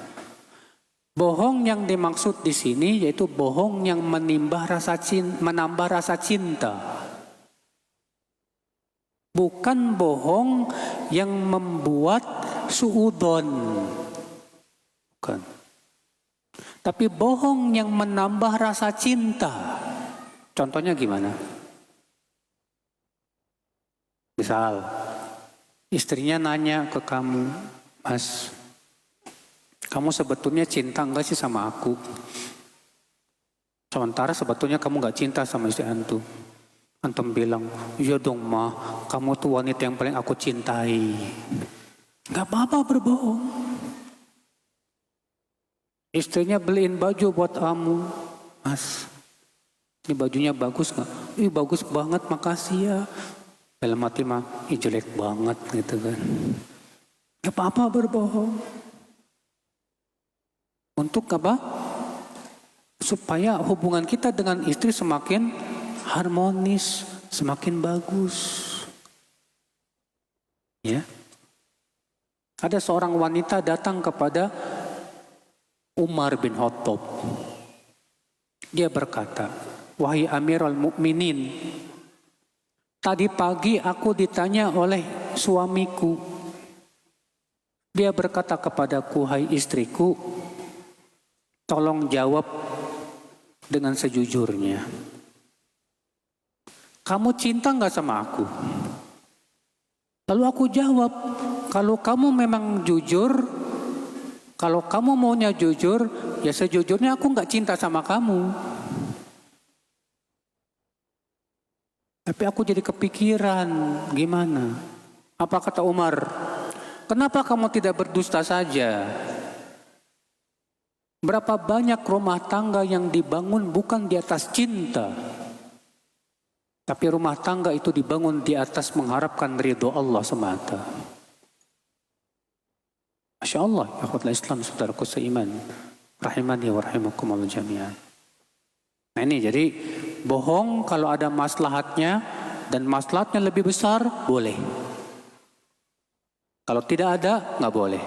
Bohong yang dimaksud di sini yaitu bohong yang menambah rasa cinta. Bukan bohong yang membuat suudzon. Bukan. Tapi bohong yang menambah rasa cinta. Contohnya gimana? Misal, istrinya nanya ke kamu, Mas, kamu sebetulnya cinta enggak sih sama aku? Sementara sebetulnya kamu enggak cinta sama istri antum. Antum bilang, iya dong Ma, kamu tuh wanita yang paling aku cintai. Enggak apa-apa berbohong. Istrinya beliin baju buat kamu, Mas. Ini bajunya bagus nggak? Ih bagus banget, makasih ya. Dalam hati mah, ih jelek banget gitu kan. Gak apa-apa berbohong. Untuk apa? Supaya hubungan kita dengan istri semakin harmonis, semakin bagus. Ya. Ada seorang wanita datang kepada Umar bin Khattab. Dia berkata, wahai Amirul Mukminin, tadi pagi aku ditanya oleh suamiku. Dia berkata kepadaku, hai istriku, tolong jawab dengan sejujurnya. Kamu cinta gak sama aku? Lalu aku jawab, kalau kamu memang jujur, kalau kamu maunya jujur, ya sejujurnya aku gak cinta sama kamu. Tapi aku jadi kepikiran, gimana? Apa kata Umar? Kenapa kamu tidak berdusta saja? Berapa banyak rumah tangga yang dibangun bukan di atas cinta, tapi rumah tangga itu dibangun di atas mengharapkan ridho Allah semata. Masya Allah, akhwatul Islam, saudaraku seiman, rahimani wa rahimakumullah jami'an. Nah ini jadi bohong kalau ada maslahatnya dan maslahatnya lebih besar, boleh. Kalau tidak ada, nggak boleh.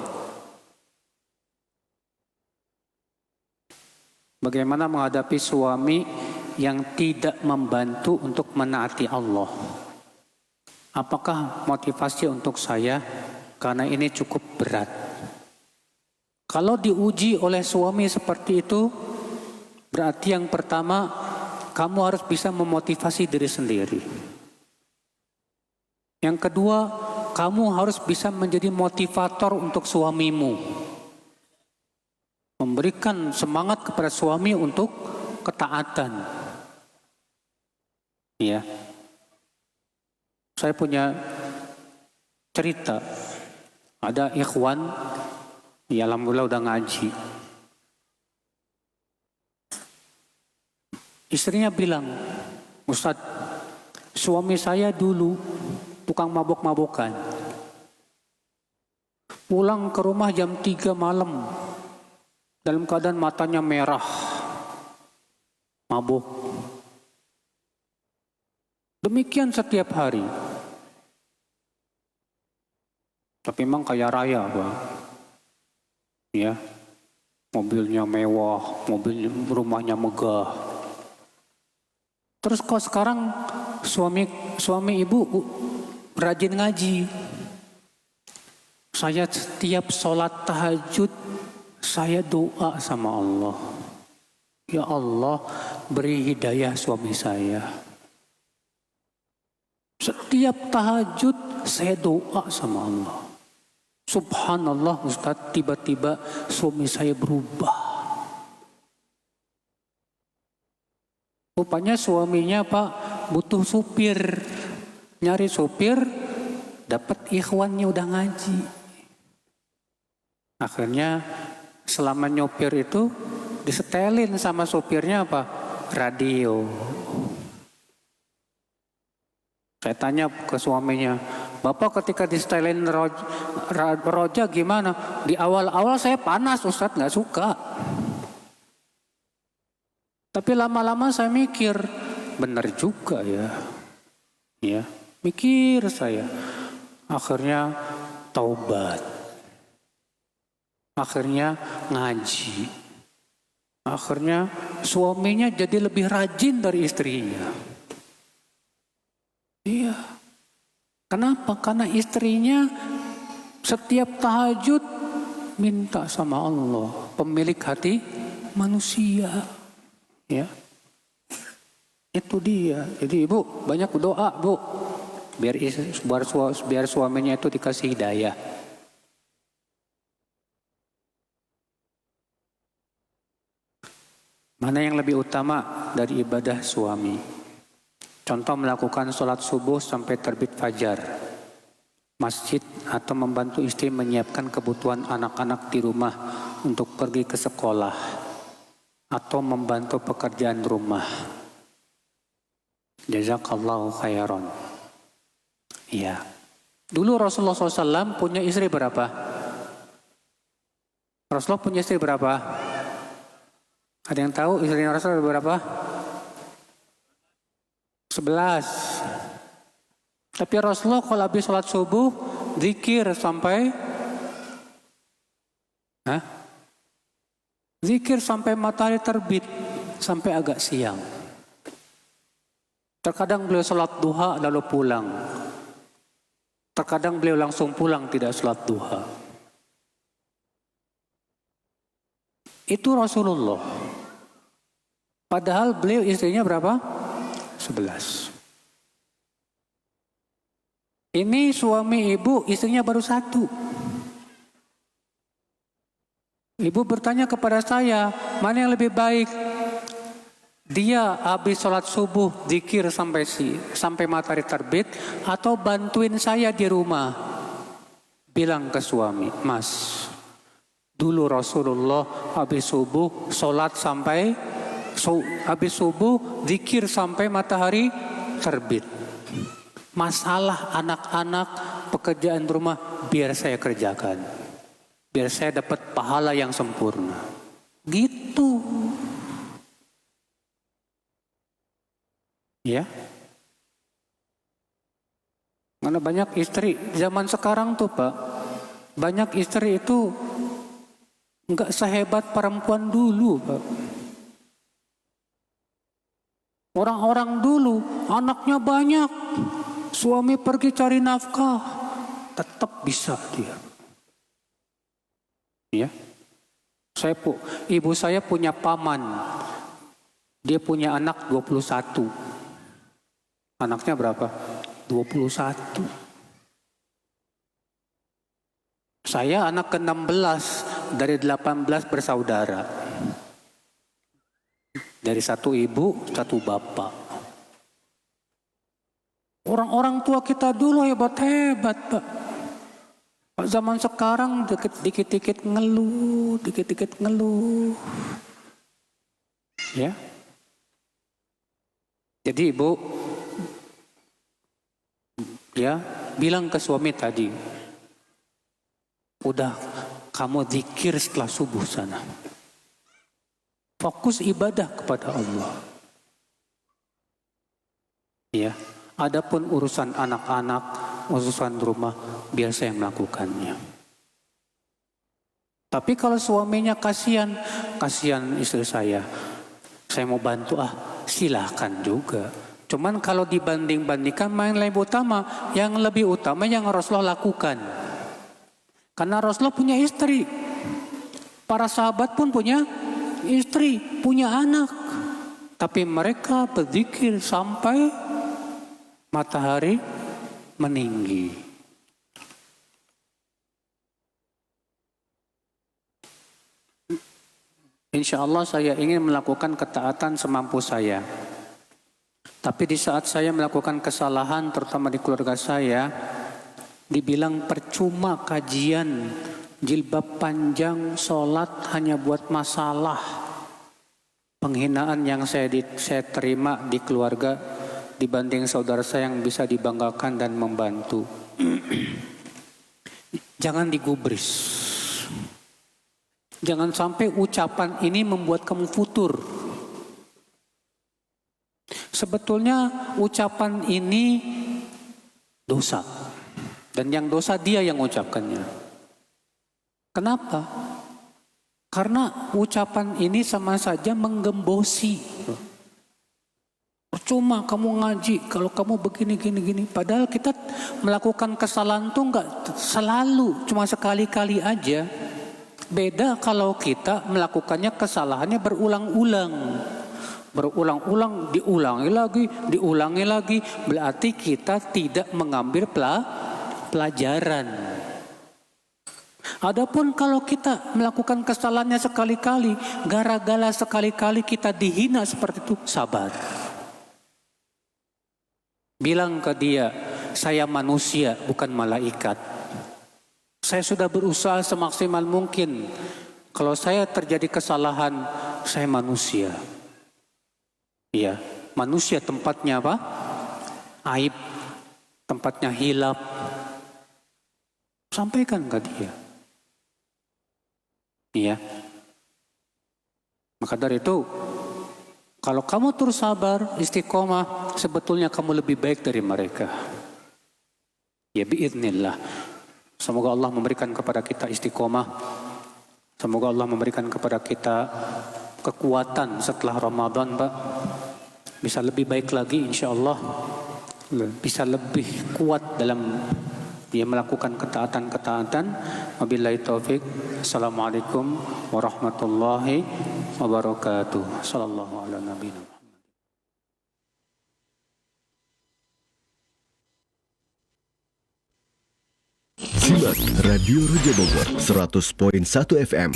Bagaimana menghadapi suami yang tidak membantu untuk menaati Allah? Apakah motivasi untuk saya? Karena ini cukup berat. Kalau diuji oleh suami seperti itu, berarti yang pertama, kamu harus bisa memotivasi diri sendiri. Yang kedua, kamu harus bisa menjadi motivator untuk suamimu. Berikan semangat kepada suami untuk ketaatan. Ya. Saya punya cerita. Ada ikhwan, ya alhamdulillah udah ngaji. Istrinya bilang, Ustadz, suami saya dulu tukang mabok-mabokan. Pulang ke rumah jam 3 malam, dalam keadaan matanya merah, mabuk. Demikian setiap hari. Tapi memang kaya raya, Bang. Ya, mobilnya mewah, rumahnya megah. Terus kok sekarang suami ibu rajin ngaji. Saya setiap sholat tahajud, saya doa sama Allah. Ya Allah, beri hidayah suami saya. Setiap tahajud, saya doa sama Allah. Subhanallah Ustadz, tiba-tiba suami saya berubah. Rupanya suaminya Pak butuh supir. Nyari supir, dapat ikhwannya udah ngaji. Akhirnya selama nyopir itu disetelin sama supirnya apa? Radio. Saya tanya ke suaminya, Bapak ketika disetelin roja gimana? Di awal-awal saya panas Ustadz, gak suka. Tapi lama-lama saya mikir, benar juga ya. Ya, mikir saya. Akhirnya taubat. Akhirnya ngaji. Akhirnya suaminya jadi lebih rajin dari istrinya. Iya. Kenapa? Karena istrinya setiap tahajud minta sama Allah, pemilik hati manusia. Ya. Itu dia. Jadi Ibu banyak berdoa, Bu. Biar suaminya itu dikasih hidayah. Mana yang lebih utama dari ibadah suami? Contoh melakukan sholat subuh sampai terbit fajar, masjid, atau membantu istri menyiapkan kebutuhan anak-anak di rumah untuk pergi ke sekolah, atau membantu pekerjaan rumah. Jazakallahu khairan. Iya. Dulu Rasulullah SAW punya istri berapa? Rasulullah punya istri berapa? Ada yang tahu istrinya Rasulullah berapa? 11. Tapi Rasulullah kalau habis sholat subuh zikir sampai zikir sampai matahari terbit, sampai agak siang. Terkadang beliau sholat duha lalu pulang. Terkadang beliau langsung pulang tidak sholat duha. Itu Rasulullah. Padahal beliau istrinya berapa? 11. Ini suami ibu, istrinya baru 1. Ibu bertanya kepada saya, mana yang lebih baik? Dia habis sholat subuh, zikir sampai matahari terbit, atau bantuin saya di rumah? Bilang ke suami, Mas, dulu Rasulullah habis subuh, sholat habis subuh, zikir sampai matahari terbit. Masalah anak-anak, pekerjaan rumah, biar saya kerjakan. Biar saya dapat pahala yang sempurna. Gitu. Ya. Karena banyak istri, zaman sekarang tuh Pak, banyak istri itu nggak sehebat perempuan dulu Pak. Orang-orang dulu anaknya banyak, suami pergi cari nafkah, tetap bisa dia. Ya, ibu saya punya paman, dia punya anak 21. Anaknya berapa? 21. Saya anak ke-16, dari 18 bersaudara. Dari satu ibu, satu bapak. Orang-orang tua kita dulu hebat-hebat, Pak. Zaman sekarang dikit-dikit ngeluh, dikit-dikit ngeluh. Ya. Jadi ibu, ya, bilang ke suami tadi, udah kamu zikir setelah subuh sana. Fokus ibadah kepada Allah. Ya. Adapun urusan anak-anak, urusan rumah, biar saya melakukannya. Tapi kalau suaminya kasihan istri saya mau bantu, silahkan juga. Cuman kalau dibanding-bandingkan main lebih utama, yang lebih utama yang Rasulullah lakukan. Karena Rasulullah punya istri, para sahabat pun punya istri, punya anak. Tapi mereka berzikir sampai matahari meninggi. Insya Allah saya ingin melakukan ketaatan semampu saya. Tapi di saat saya melakukan kesalahan, terutama di keluarga saya, dibilang percuma kajian, jilbab panjang, sholat hanya buat masalah. Penghinaan yang saya terima di keluarga dibanding saudara saya yang bisa dibanggakan dan membantu. Jangan digubris. Jangan sampai ucapan ini membuat kamu futur. Sebetulnya ucapan ini dosa. Dan yang dosa dia yang ucapkannya. Kenapa? Karena ucapan ini sama saja menggembosi. Percuma kamu ngaji kalau kamu begini. Padahal kita melakukan kesalahan tuh nggak selalu, cuma sekali-kali aja. Beda kalau kita melakukannya kesalahannya berulang-ulang. Berulang-ulang, diulangi lagi. Berarti kita tidak mengambil pelajaran. Adapun kalau kita melakukan kesalahannya sekali-kali, gara-gara sekali-kali kita dihina seperti itu, sabar. Bilang ke dia, saya manusia bukan malaikat. Saya sudah berusaha semaksimal mungkin. Kalau saya terjadi kesalahan, saya manusia. Iya, manusia tempatnya apa? Aib, tempatnya hilaf. Sampaikan ke dia. Iya. Maka dari itu, kalau kamu terus sabar, istiqomah, sebetulnya kamu lebih baik dari mereka. Ya biiznillah. Semoga Allah memberikan kepada kita istiqomah. Semoga Allah memberikan kepada kita kekuatan setelah Ramadan, Pak. Bisa lebih baik lagi insya Allah. Bisa lebih kuat dalam dia melakukan ketaatan-ketaatan. Wabillahi taufik. Assalamualaikum warahmatullahi wabarakatuh. Sallallahu ala nabiyina Muhammad. Simak Radio Roja Bogor 100.1 FM,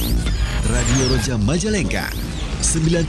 Radio Roja Majalengka 9